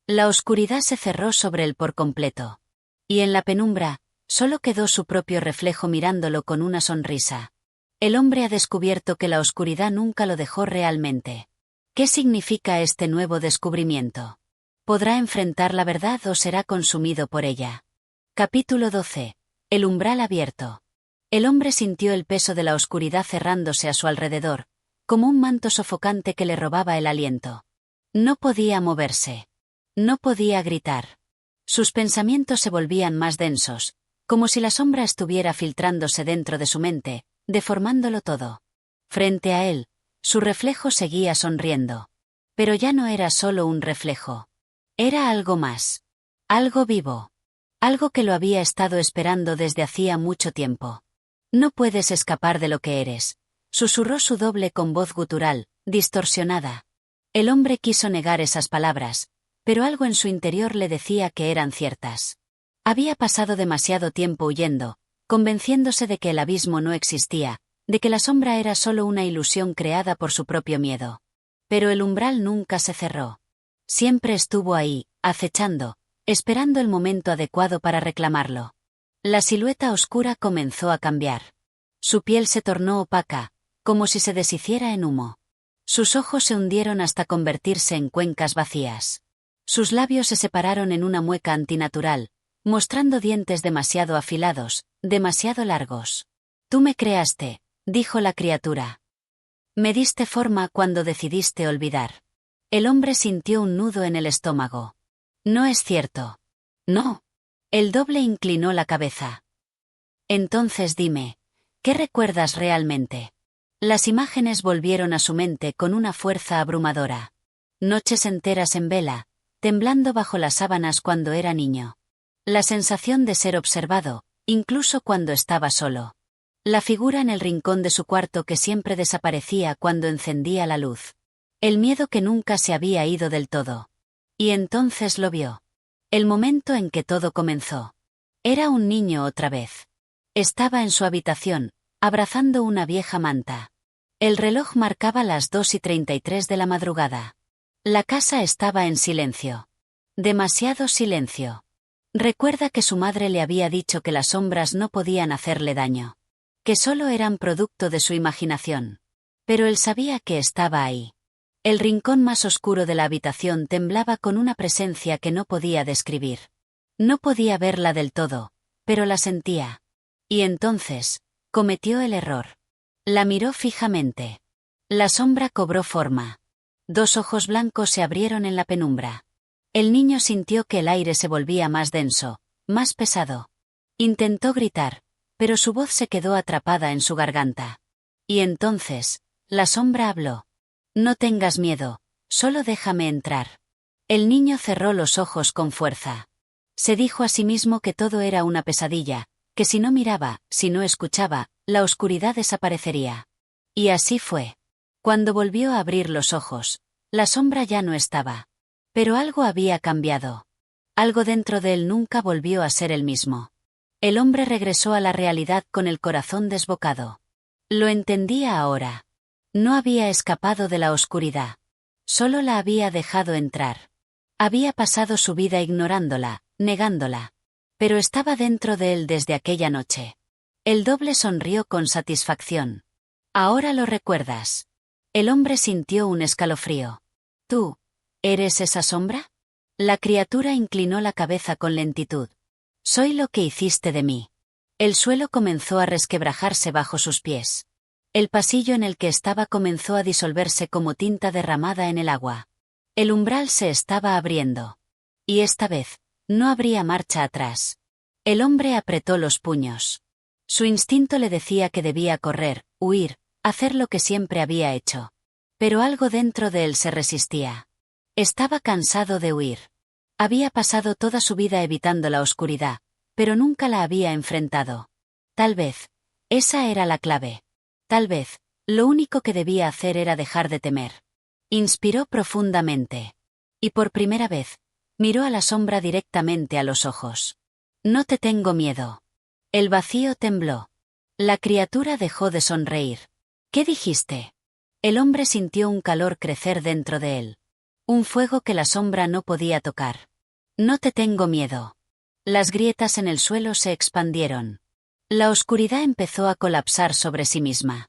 La oscuridad se cerró sobre él por completo. Y en la penumbra, solo quedó su propio reflejo mirándolo con una sonrisa. El hombre ha descubierto que la oscuridad nunca lo dejó realmente. ¿Qué significa este nuevo descubrimiento? ¿Podrá enfrentar la verdad o será consumido por ella? Capítulo 12. El umbral abierto. El hombre sintió el peso de la oscuridad cerrándose a su alrededor, como un manto sofocante que le robaba el aliento. No podía moverse. No podía gritar. Sus pensamientos se volvían más densos, como si la sombra estuviera filtrándose dentro de su mente, deformándolo todo. Frente a él, su reflejo seguía sonriendo. Pero ya no era solo un reflejo. Era algo más. Algo vivo. Algo que lo había estado esperando desde hacía mucho tiempo. No puedes escapar de lo que eres, susurró su doble con voz gutural, distorsionada. El hombre quiso negar esas palabras, pero algo en su interior le decía que eran ciertas. Había pasado demasiado tiempo huyendo, convenciéndose de que el abismo no existía, de que la sombra era solo una ilusión creada por su propio miedo. Pero el umbral nunca se cerró. Siempre estuvo ahí, acechando, esperando el momento adecuado para reclamarlo. La silueta oscura comenzó a cambiar. Su piel se tornó opaca, como si se deshiciera en humo. Sus ojos se hundieron hasta convertirse en cuencas vacías. Sus labios se separaron en una mueca antinatural, mostrando dientes demasiado afilados, demasiado largos. Tú me creaste, dijo la criatura. Me diste forma cuando decidiste olvidar. El hombre sintió un nudo en el estómago. No es cierto. No. El doble inclinó la cabeza. Entonces dime, ¿qué recuerdas realmente? Las imágenes volvieron a su mente con una fuerza abrumadora. Noches enteras en vela, temblando bajo las sábanas cuando era niño. La sensación de ser observado, incluso cuando estaba solo. La figura en el rincón de su cuarto que siempre desaparecía cuando encendía la luz. El miedo que nunca se había ido del todo. Y entonces lo vio. El momento en que todo comenzó. Era un niño otra vez. Estaba en su habitación, abrazando una vieja manta. El reloj marcaba las 2:33 de la madrugada. La casa estaba en silencio. Demasiado silencio. Recuerda que su madre le había dicho que las sombras no podían hacerle daño. Que solo eran producto de su imaginación. Pero él sabía que estaba ahí. El rincón más oscuro de la habitación temblaba con una presencia que no podía describir. No podía verla del todo, pero la sentía. Y entonces, cometió el error. La miró fijamente. La sombra cobró forma. Dos ojos blancos se abrieron en la penumbra. El niño sintió que el aire se volvía más denso, más pesado. Intentó gritar, pero su voz se quedó atrapada en su garganta. Y entonces, la sombra habló. No tengas miedo, solo déjame entrar. El niño cerró los ojos con fuerza. Se dijo a sí mismo que todo era una pesadilla, que si no miraba, si no escuchaba, la oscuridad desaparecería. Y así fue. Cuando volvió a abrir los ojos, la sombra ya no estaba. Pero algo había cambiado. Algo dentro de él nunca volvió a ser el mismo. El hombre regresó a la realidad con el corazón desbocado. Lo entendía ahora. No había escapado de la oscuridad. Solo la había dejado entrar. Había pasado su vida ignorándola, negándola. Pero estaba dentro de él desde aquella noche. El doble sonrió con satisfacción. Ahora lo recuerdas. El hombre sintió un escalofrío. ¿Tú eres esa sombra? La criatura inclinó la cabeza con lentitud. Soy lo que hiciste de mí. El suelo comenzó a resquebrajarse bajo sus pies. El pasillo en el que estaba comenzó a disolverse como tinta derramada en el agua. El umbral se estaba abriendo. Y esta vez, no habría marcha atrás. El hombre apretó los puños. Su instinto le decía que debía correr, huir, hacer lo que siempre había hecho. Pero algo dentro de él se resistía. Estaba cansado de huir. Había pasado toda su vida evitando la oscuridad, pero nunca la había enfrentado. Tal vez, esa era la clave. Tal vez, lo único que debía hacer era dejar de temer. Inspiró profundamente. Y por primera vez, miró a la sombra directamente a los ojos. No te tengo miedo. El vacío tembló. La criatura dejó de sonreír. ¿Qué dijiste? El hombre sintió un calor crecer dentro de él. Un fuego que la sombra no podía tocar. No te tengo miedo. Las grietas en el suelo se expandieron. La oscuridad empezó a colapsar sobre sí misma.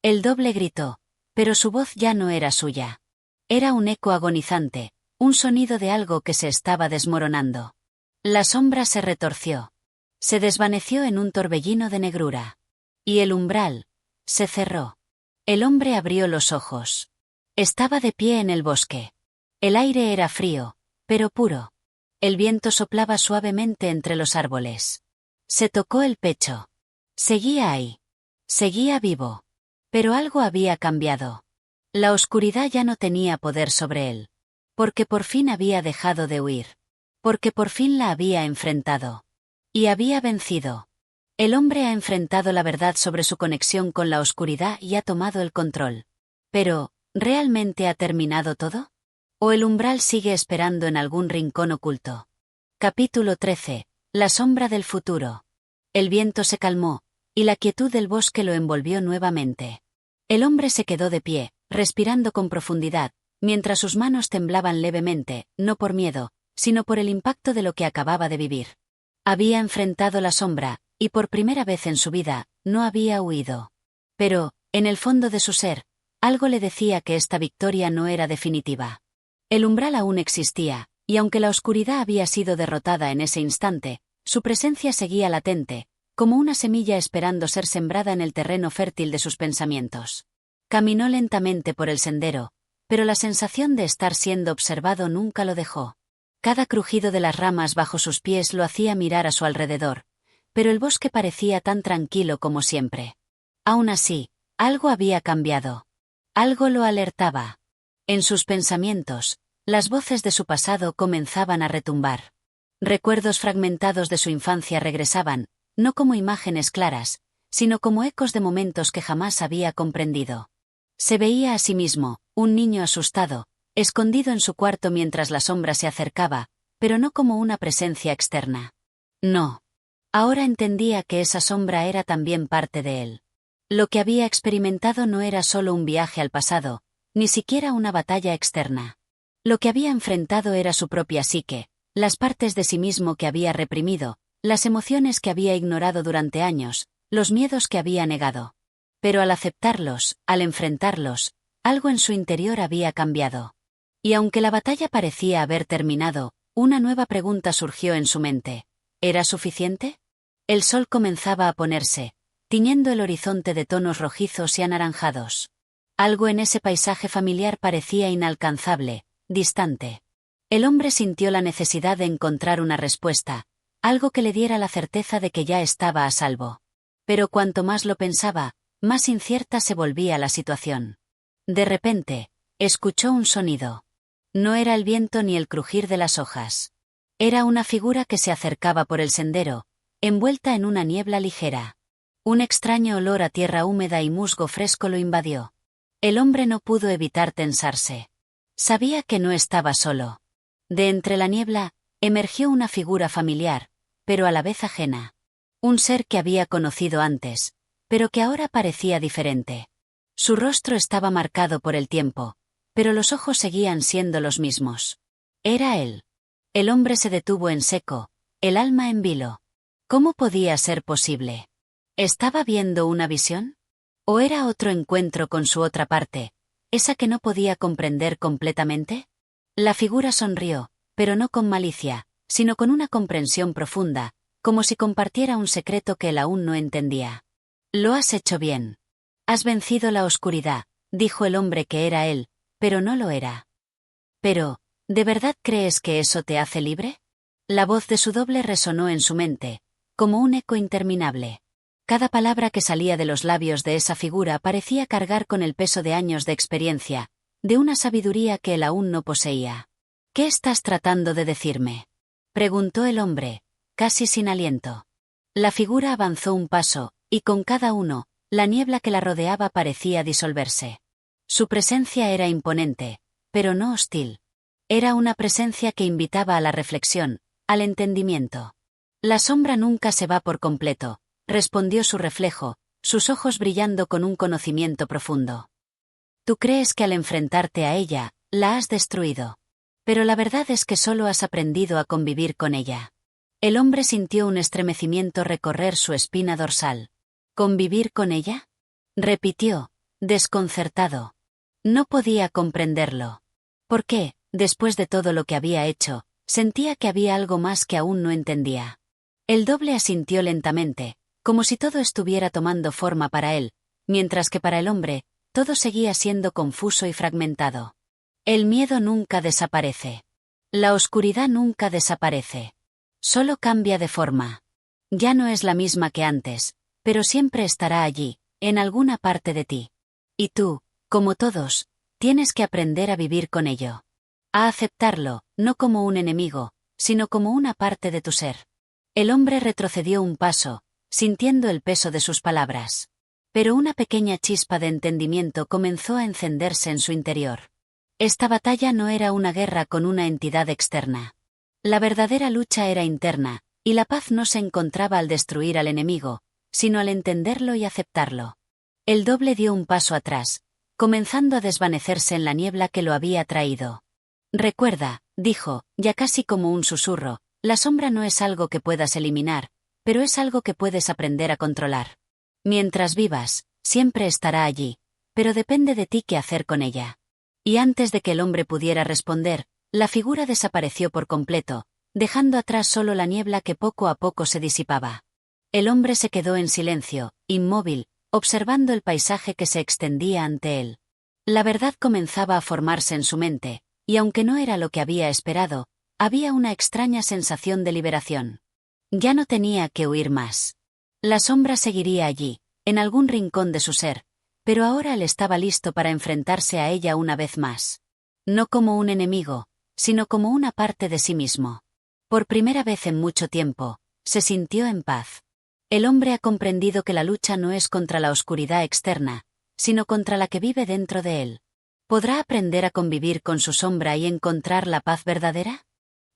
El doble gritó, pero su voz ya no era suya. Era un eco agonizante, un sonido de algo que se estaba desmoronando. La sombra se retorció. Se desvaneció en un torbellino de negrura. Y el umbral se cerró. El hombre abrió los ojos. Estaba de pie en el bosque. El aire era frío, pero puro. El viento soplaba suavemente entre los árboles. Se tocó el pecho. Seguía ahí. Seguía vivo. Pero algo había cambiado. La oscuridad ya no tenía poder sobre él. Porque por fin había dejado de huir. Porque por fin la había enfrentado. Y había vencido. El hombre ha enfrentado la verdad sobre su conexión con la oscuridad y ha tomado el control. Pero, ¿realmente ha terminado todo? ¿O el umbral sigue esperando en algún rincón oculto? Capítulo 13. La sombra del futuro. El viento se calmó, y la quietud del bosque lo envolvió nuevamente. El hombre se quedó de pie, respirando con profundidad, mientras sus manos temblaban levemente, no por miedo, sino por el impacto de lo que acababa de vivir. Había enfrentado la sombra, y por primera vez en su vida, no había huido. Pero, en el fondo de su ser, algo le decía que esta victoria no era definitiva. El umbral aún existía, y aunque la oscuridad había sido derrotada en ese instante, su presencia seguía latente, como una semilla esperando ser sembrada en el terreno fértil de sus pensamientos. Caminó lentamente por el sendero, pero la sensación de estar siendo observado nunca lo dejó. Cada crujido de las ramas bajo sus pies lo hacía mirar a su alrededor, pero el bosque parecía tan tranquilo como siempre. Aún así, algo había cambiado. Algo lo alertaba. En sus pensamientos, las voces de su pasado comenzaban a retumbar. Recuerdos fragmentados de su infancia regresaban, no como imágenes claras, sino como ecos de momentos que jamás había comprendido. Se veía a sí mismo, un niño asustado, escondido en su cuarto mientras la sombra se acercaba, pero no como una presencia externa. No. Ahora entendía que esa sombra era también parte de él. Lo que había experimentado no era solo un viaje al pasado, ni siquiera una batalla externa. Lo que había enfrentado era su propia psique, las partes de sí mismo que había reprimido, las emociones que había ignorado durante años, los miedos que había negado. Pero al aceptarlos, al enfrentarlos, algo en su interior había cambiado. Y aunque la batalla parecía haber terminado, una nueva pregunta surgió en su mente. ¿Era suficiente? El sol comenzaba a ponerse, tiñendo el horizonte de tonos rojizos y anaranjados. Algo en ese paisaje familiar parecía inalcanzable, distante. El hombre sintió la necesidad de encontrar una respuesta, algo que le diera la certeza de que ya estaba a salvo. Pero cuanto más lo pensaba, más incierta se volvía la situación. De repente, escuchó un sonido. No era el viento ni el crujir de las hojas. Era una figura que se acercaba por el sendero, envuelta en una niebla ligera. Un extraño olor a tierra húmeda y musgo fresco lo invadió. El hombre no pudo evitar tensarse. Sabía que no estaba solo. De entre la niebla, emergió una figura familiar, pero a la vez ajena. Un ser que había conocido antes, pero que ahora parecía diferente. Su rostro estaba marcado por el tiempo, pero los ojos seguían siendo los mismos. Era él. El hombre se detuvo en seco, el alma en vilo. ¿Cómo podía ser posible? ¿Estaba viendo una visión? ¿O era otro encuentro con su otra parte, esa que no podía comprender completamente? La figura sonrió, pero no con malicia, sino con una comprensión profunda, como si compartiera un secreto que él aún no entendía. Lo has hecho bien. Has vencido la oscuridad, dijo el hombre que era él, pero no lo era. Pero, ¿de verdad crees que eso te hace libre? La voz de su doble resonó en su mente, como un eco interminable. Cada palabra que salía de los labios de esa figura parecía cargar con el peso de años de experiencia, de una sabiduría que él aún no poseía. ¿Qué estás tratando de decirme?, preguntó el hombre, casi sin aliento. La figura avanzó un paso, y con cada uno, la niebla que la rodeaba parecía disolverse. Su presencia era imponente, pero no hostil. Era una presencia que invitaba a la reflexión, al entendimiento. La sombra nunca se va por completo, respondió su reflejo, sus ojos brillando con un conocimiento profundo. Tú crees que al enfrentarte a ella, la has destruido. Pero la verdad es que solo has aprendido a convivir con ella. El hombre sintió un estremecimiento recorrer su espina dorsal. ¿Convivir con ella? Repitió, desconcertado. No podía comprenderlo. ¿Por qué, después de todo lo que había hecho, sentía que había algo más que aún no entendía? El doble asintió lentamente, como si todo estuviera tomando forma para él, mientras que para el hombre, todo seguía siendo confuso y fragmentado. El miedo nunca desaparece. La oscuridad nunca desaparece. Solo cambia de forma. Ya no es la misma que antes, pero siempre estará allí, en alguna parte de ti. Y tú, como todos, tienes que aprender a vivir con ello. A aceptarlo, no como un enemigo, sino como una parte de tu ser. El hombre retrocedió un paso, sintiendo el peso de sus palabras. Pero una pequeña chispa de entendimiento comenzó a encenderse en su interior. Esta batalla no era una guerra con una entidad externa. La verdadera lucha era interna, y la paz no se encontraba al destruir al enemigo, sino al entenderlo y aceptarlo. El doble dio un paso atrás, comenzando a desvanecerse en la niebla que lo había traído. Recuerda, dijo, ya casi como un susurro, la sombra no es algo que puedas eliminar, pero es algo que puedes aprender a controlar. Mientras vivas, siempre estará allí, pero depende de ti qué hacer con ella. Y antes de que el hombre pudiera responder, la figura desapareció por completo, dejando atrás solo la niebla que poco a poco se disipaba. El hombre se quedó en silencio, inmóvil, observando el paisaje que se extendía ante él. La verdad comenzaba a formarse en su mente, y aunque no era lo que había esperado, había una extraña sensación de liberación. Ya no tenía que huir más. La sombra seguiría allí, en algún rincón de su ser, pero ahora él estaba listo para enfrentarse a ella una vez más. No como un enemigo, sino como una parte de sí mismo. Por primera vez en mucho tiempo, se sintió en paz. El hombre ha comprendido que la lucha no es contra la oscuridad externa, sino contra la que vive dentro de él. ¿Podrá aprender a convivir con su sombra y encontrar la paz verdadera?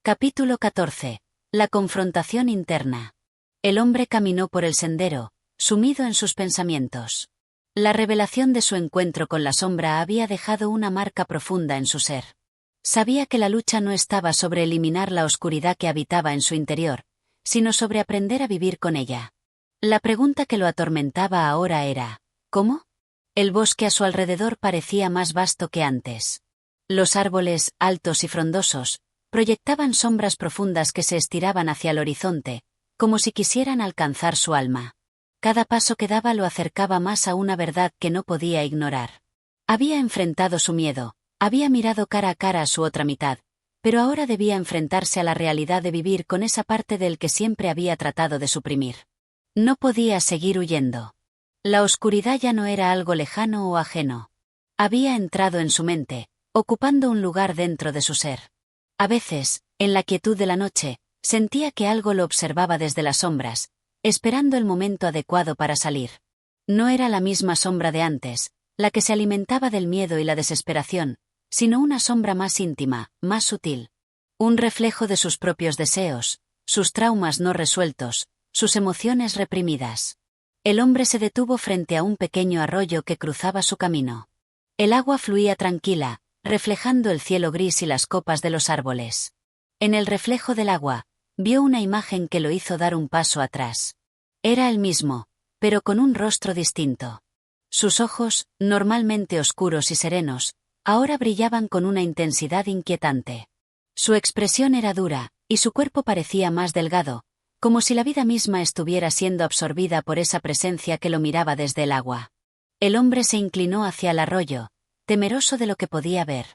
Capítulo 14. La confrontación interna. El hombre caminó por el sendero, sumido en sus pensamientos. La revelación de su encuentro con la sombra había dejado una marca profunda en su ser. Sabía que la lucha no estaba sobre eliminar la oscuridad que habitaba en su interior, sino sobre aprender a vivir con ella. La pregunta que lo atormentaba ahora era, ¿cómo? El bosque a su alrededor parecía más vasto que antes. Los árboles, altos y frondosos, proyectaban sombras profundas que se estiraban hacia el horizonte, como si quisieran alcanzar su alma. Cada paso que daba lo acercaba más a una verdad que no podía ignorar. Había enfrentado su miedo, había mirado cara a cara a su otra mitad, pero ahora debía enfrentarse a la realidad de vivir con esa parte del que siempre había tratado de suprimir. No podía seguir huyendo. La oscuridad ya no era algo lejano o ajeno. Había entrado en su mente, ocupando un lugar dentro de su ser. A veces, en la quietud de la noche, sentía que algo lo observaba desde las sombras, esperando el momento adecuado para salir. No era la misma sombra de antes, la que se alimentaba del miedo y la desesperación, sino una sombra más íntima, más sutil. Un reflejo de sus propios deseos, sus traumas no resueltos, sus emociones reprimidas. El hombre se detuvo frente a un pequeño arroyo que cruzaba su camino. El agua fluía tranquila, reflejando el cielo gris y las copas de los árboles. En el reflejo del agua, vio una imagen que lo hizo dar un paso atrás. Era el mismo, pero con un rostro distinto. Sus ojos, normalmente oscuros y serenos, ahora brillaban con una intensidad inquietante. Su expresión era dura, y su cuerpo parecía más delgado, como si la vida misma estuviera siendo absorbida por esa presencia que lo miraba desde el agua. El hombre se inclinó hacia el arroyo, temeroso de lo que podía ver.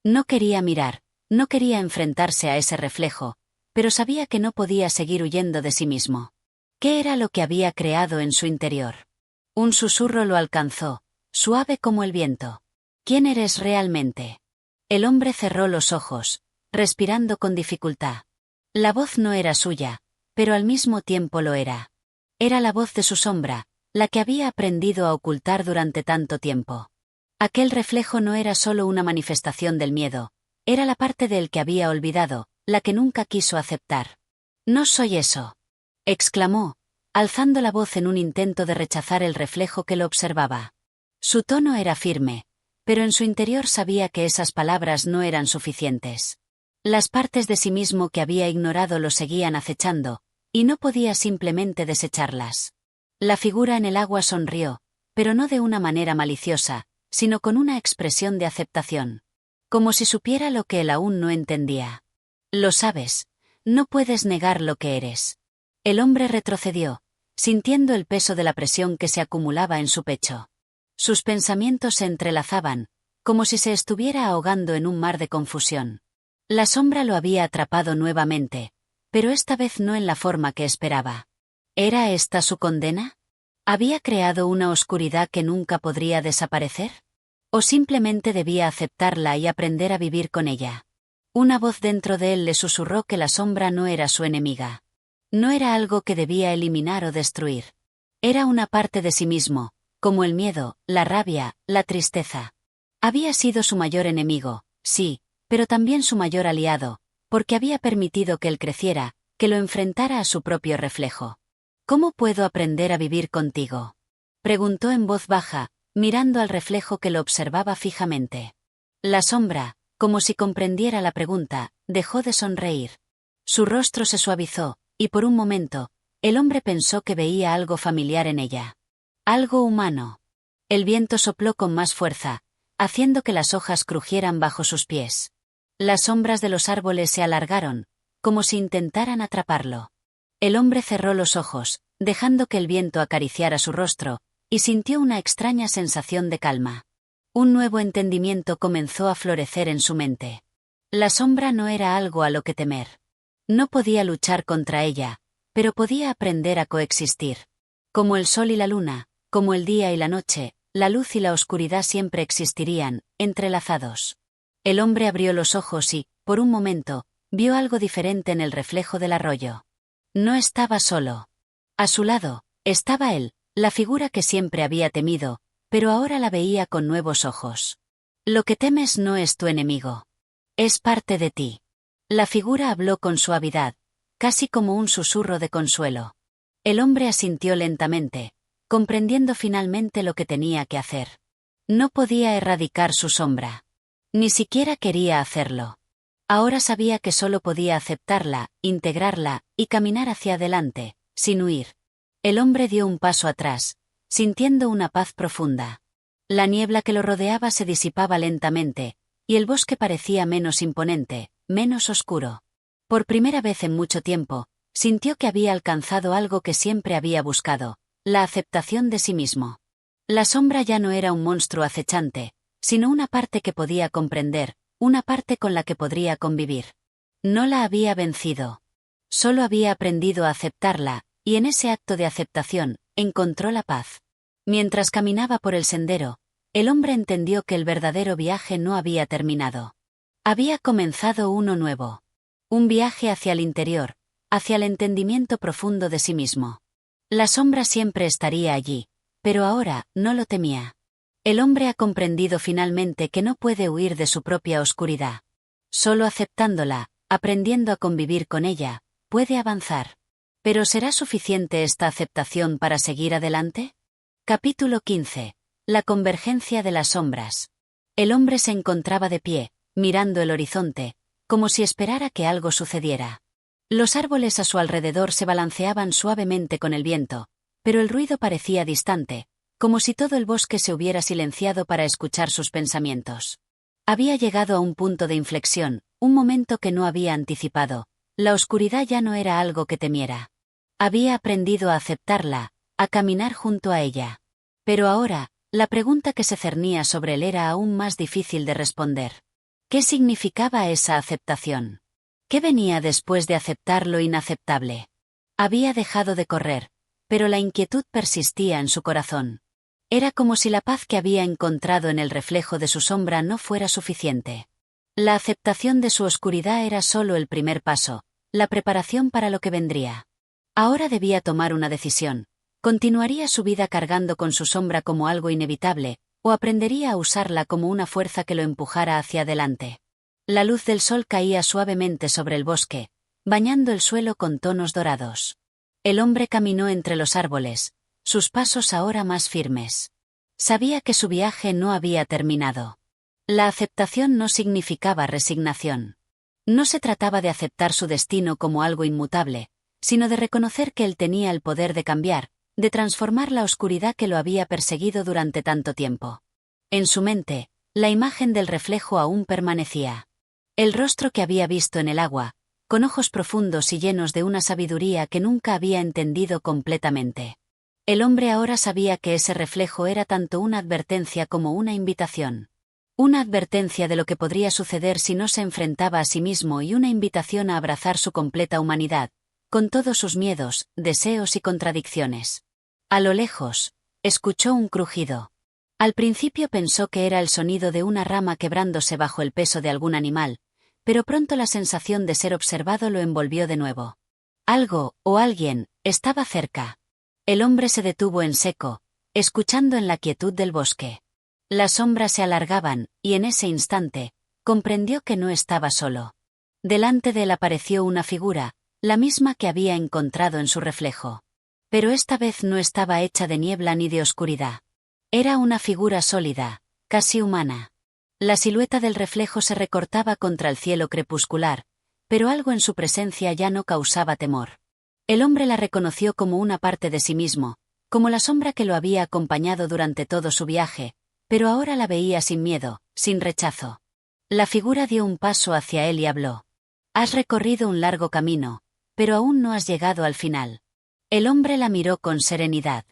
No quería mirar, no quería enfrentarse a ese reflejo, pero sabía que no podía seguir huyendo de sí mismo. ¿Qué era lo que había creado en su interior? Un susurro lo alcanzó, suave como el viento. ¿Quién eres realmente? El hombre cerró los ojos, respirando con dificultad. La voz no era suya, pero al mismo tiempo lo era. Era la voz de su sombra, la que había aprendido a ocultar durante tanto tiempo. Aquel reflejo no era solo una manifestación del miedo, era la parte de él que había olvidado, la que nunca quiso aceptar. «No soy eso», exclamó, alzando la voz en un intento de rechazar el reflejo que lo observaba. Su tono era firme, pero en su interior sabía que esas palabras no eran suficientes. Las partes de sí mismo que había ignorado lo seguían acechando, y no podía simplemente desecharlas. La figura en el agua sonrió, pero no de una manera maliciosa, sino con una expresión de aceptación. Como si supiera lo que él aún no entendía. Lo sabes, no puedes negar lo que eres. El hombre retrocedió, sintiendo el peso de la presión que se acumulaba en su pecho. Sus pensamientos se entrelazaban, como si se estuviera ahogando en un mar de confusión. La sombra lo había atrapado nuevamente, pero esta vez no en la forma que esperaba. ¿Era esta su condena? ¿Había creado una oscuridad que nunca podría desaparecer? ¿O simplemente debía aceptarla y aprender a vivir con ella? Una voz dentro de él le susurró que la sombra no era su enemiga. No era algo que debía eliminar o destruir. Era una parte de sí mismo, como el miedo, la rabia, la tristeza. Había sido su mayor enemigo, sí, pero también su mayor aliado, porque había permitido que él creciera, que lo enfrentara a su propio reflejo. ¿Cómo puedo aprender a vivir contigo?, preguntó en voz baja, mirando al reflejo que lo observaba fijamente. La sombra, como si comprendiera la pregunta, dejó de sonreír. Su rostro se suavizó, y por un momento, el hombre pensó que veía algo familiar en ella. Algo humano. El viento sopló con más fuerza, haciendo que las hojas crujieran bajo sus pies. Las sombras de los árboles se alargaron, como si intentaran atraparlo. El hombre cerró los ojos, dejando que el viento acariciara su rostro, y sintió una extraña sensación de calma. Un nuevo entendimiento comenzó a florecer en su mente. La sombra no era algo a lo que temer. No podía luchar contra ella, pero podía aprender a coexistir. Como el sol y la luna, como el día y la noche, la luz y la oscuridad siempre existirían, entrelazados. El hombre abrió los ojos y, por un momento, vio algo diferente en el reflejo del arroyo. No estaba solo. A su lado, estaba él, la figura que siempre había temido, pero ahora la veía con nuevos ojos. Lo que temes no es tu enemigo. Es parte de ti. La figura habló con suavidad, casi como un susurro de consuelo. El hombre asintió lentamente, comprendiendo finalmente lo que tenía que hacer. No podía erradicar su sombra. Ni siquiera quería hacerlo. Ahora sabía que solo podía aceptarla, integrarla, y caminar hacia adelante, sin huir. El hombre dio un paso atrás, sintiendo una paz profunda. La niebla que lo rodeaba se disipaba lentamente, y el bosque parecía menos imponente, menos oscuro. Por primera vez en mucho tiempo, sintió que había alcanzado algo que siempre había buscado, la aceptación de sí mismo. La sombra ya no era un monstruo acechante, sino una parte que podía comprender, una parte con la que podría convivir. No la había vencido. Solo había aprendido a aceptarla, y en ese acto de aceptación, encontró la paz. Mientras caminaba por el sendero, el hombre entendió que el verdadero viaje no había terminado. Había comenzado uno nuevo. Un viaje hacia el interior, hacia el entendimiento profundo de sí mismo. La sombra siempre estaría allí, pero ahora no lo temía. El hombre ha comprendido finalmente que no puede huir de su propia oscuridad. Solo aceptándola, aprendiendo a convivir con ella, puede avanzar. ¿Pero será suficiente esta aceptación para seguir adelante? Capítulo 15. La convergencia de las sombras. El hombre se encontraba de pie, mirando el horizonte, como si esperara que algo sucediera. Los árboles a su alrededor se balanceaban suavemente con el viento, pero el ruido parecía distante, como si todo el bosque se hubiera silenciado para escuchar sus pensamientos. Había llegado a un punto de inflexión, un momento que no había anticipado. La oscuridad ya no era algo que temiera. Había aprendido a aceptarla, a caminar junto a ella. Pero ahora, la pregunta que se cernía sobre él era aún más difícil de responder. ¿Qué significaba esa aceptación? ¿Qué venía después de aceptar lo inaceptable? Había dejado de correr, pero la inquietud persistía en su corazón. Era como si la paz que había encontrado en el reflejo de su sombra no fuera suficiente. La aceptación de su oscuridad era solo el primer paso, la preparación para lo que vendría. Ahora debía tomar una decisión. ¿Continuaría su vida cargando con su sombra como algo inevitable, o aprendería a usarla como una fuerza que lo empujara hacia adelante? La luz del sol caía suavemente sobre el bosque, bañando el suelo con tonos dorados. El hombre caminó entre los árboles, sus pasos ahora más firmes. Sabía que su viaje no había terminado. La aceptación no significaba resignación. No se trataba de aceptar su destino como algo inmutable, sino de reconocer que él tenía el poder de cambiar, de transformar la oscuridad que lo había perseguido durante tanto tiempo. En su mente, la imagen del reflejo aún permanecía. El rostro que había visto en el agua, con ojos profundos y llenos de una sabiduría que nunca había entendido completamente. El hombre ahora sabía que ese reflejo era tanto una advertencia como una invitación. Una advertencia de lo que podría suceder si no se enfrentaba a sí mismo y una invitación a abrazar su completa humanidad, con todos sus miedos, deseos y contradicciones. A lo lejos, escuchó un crujido. Al principio pensó que era el sonido de una rama quebrándose bajo el peso de algún animal, pero pronto la sensación de ser observado lo envolvió de nuevo. Algo, o alguien, estaba cerca. El hombre se detuvo en seco, escuchando en la quietud del bosque. Las sombras se alargaban, y en ese instante, comprendió que no estaba solo. Delante de él apareció una figura, la misma que había encontrado en su reflejo. Pero esta vez no estaba hecha de niebla ni de oscuridad. Era una figura sólida, casi humana. La silueta del reflejo se recortaba contra el cielo crepuscular, pero algo en su presencia ya no causaba temor. El hombre la reconoció como una parte de sí mismo, como la sombra que lo había acompañado durante todo su viaje, pero ahora la veía sin miedo, sin rechazo. La figura dio un paso hacia él y habló. «Has recorrido un largo camino, pero aún no has llegado al final». El hombre la miró con serenidad.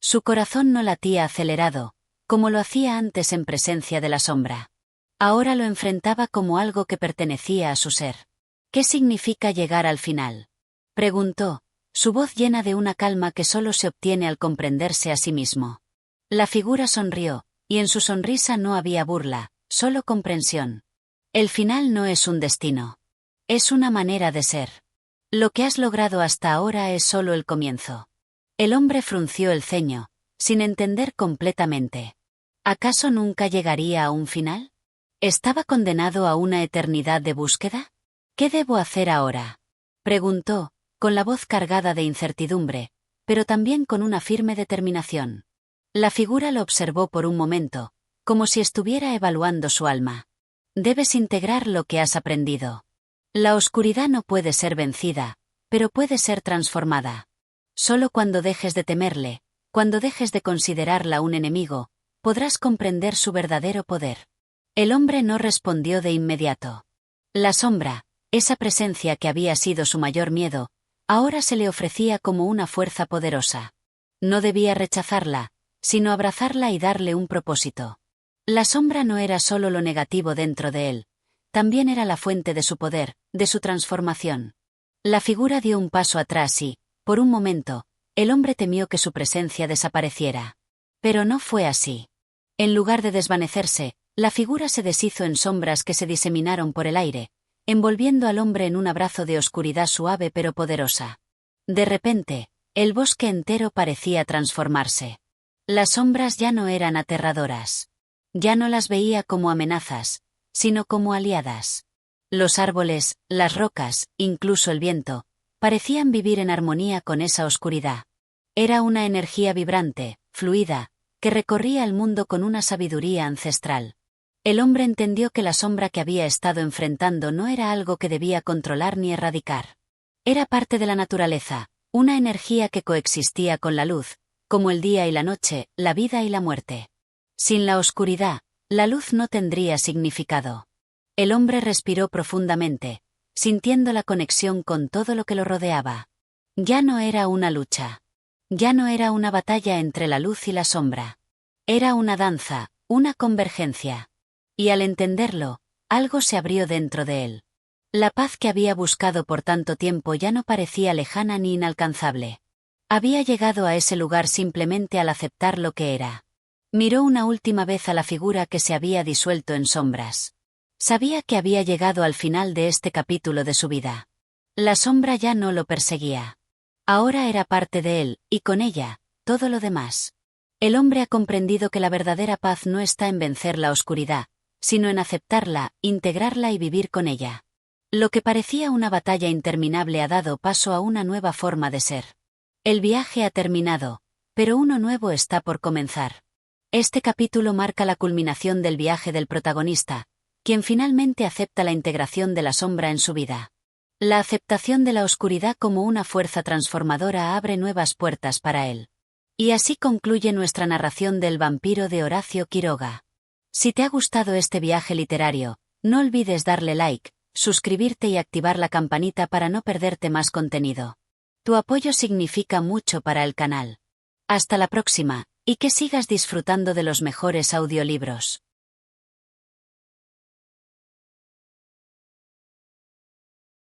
Su corazón no latía acelerado, como lo hacía antes en presencia de la sombra. Ahora lo enfrentaba como algo que pertenecía a su ser. «¿Qué significa llegar al final?», preguntó, su voz llena de una calma que solo se obtiene al comprenderse a sí mismo. La figura sonrió, y en su sonrisa no había burla, solo comprensión. «El final no es un destino. Es una manera de ser. Lo que has logrado hasta ahora es solo el comienzo». El hombre frunció el ceño, sin entender completamente. ¿Acaso nunca llegaría a un final? ¿Estaba condenado a una eternidad de búsqueda? «¿Qué debo hacer ahora?», preguntó, con la voz cargada de incertidumbre, pero también con una firme determinación. La figura lo observó por un momento, como si estuviera evaluando su alma. «Debes integrar lo que has aprendido. La oscuridad no puede ser vencida, pero puede ser transformada. Solo cuando dejes de temerle, cuando dejes de considerarla un enemigo, podrás comprender su verdadero poder». El hombre no respondió de inmediato. La sombra, esa presencia que había sido su mayor miedo, ahora se le ofrecía como una fuerza poderosa. No debía rechazarla, sino abrazarla y darle un propósito. La sombra no era solo lo negativo dentro de él, también era la fuente de su poder, de su transformación. La figura dio un paso atrás y, por un momento, el hombre temió que su presencia desapareciera. Pero no fue así. En lugar de desvanecerse, la figura se deshizo en sombras que se diseminaron por el aire, envolviendo al hombre en un abrazo de oscuridad suave pero poderosa. De repente, el bosque entero parecía transformarse. Las sombras ya no eran aterradoras. Ya no las veía como amenazas, sino como aliadas. Los árboles, las rocas, incluso el viento, parecían vivir en armonía con esa oscuridad. Era una energía vibrante, fluida, que recorría el mundo con una sabiduría ancestral. El hombre entendió que la sombra que había estado enfrentando no era algo que debía controlar ni erradicar. Era parte de la naturaleza, una energía que coexistía con la luz, como el día y la noche, la vida y la muerte. Sin la oscuridad, la luz no tendría significado. El hombre respiró profundamente, sintiendo la conexión con todo lo que lo rodeaba. Ya no era una lucha. Ya no era una batalla entre la luz y la sombra. Era una danza, una convergencia. Y al entenderlo, algo se abrió dentro de él. La paz que había buscado por tanto tiempo ya no parecía lejana ni inalcanzable. Había llegado a ese lugar simplemente al aceptar lo que era. Miró una última vez a la figura que se había disuelto en sombras. Sabía que había llegado al final de este capítulo de su vida. La sombra ya no lo perseguía. Ahora era parte de él, y con ella, todo lo demás. El hombre ha comprendido que la verdadera paz no está en vencer la oscuridad, sino en aceptarla, integrarla y vivir con ella. Lo que parecía una batalla interminable ha dado paso a una nueva forma de ser. El viaje ha terminado, pero uno nuevo está por comenzar. Este capítulo marca la culminación del viaje del protagonista, quien finalmente acepta la integración de la sombra en su vida. La aceptación de la oscuridad como una fuerza transformadora abre nuevas puertas para él. Y así concluye nuestra narración del vampiro de Horacio Quiroga. Si te ha gustado este viaje literario, no olvides darle like, suscribirte y activar la campanita para no perderte más contenido. Tu apoyo significa mucho para el canal. Hasta la próxima, y que sigas disfrutando de los mejores audiolibros.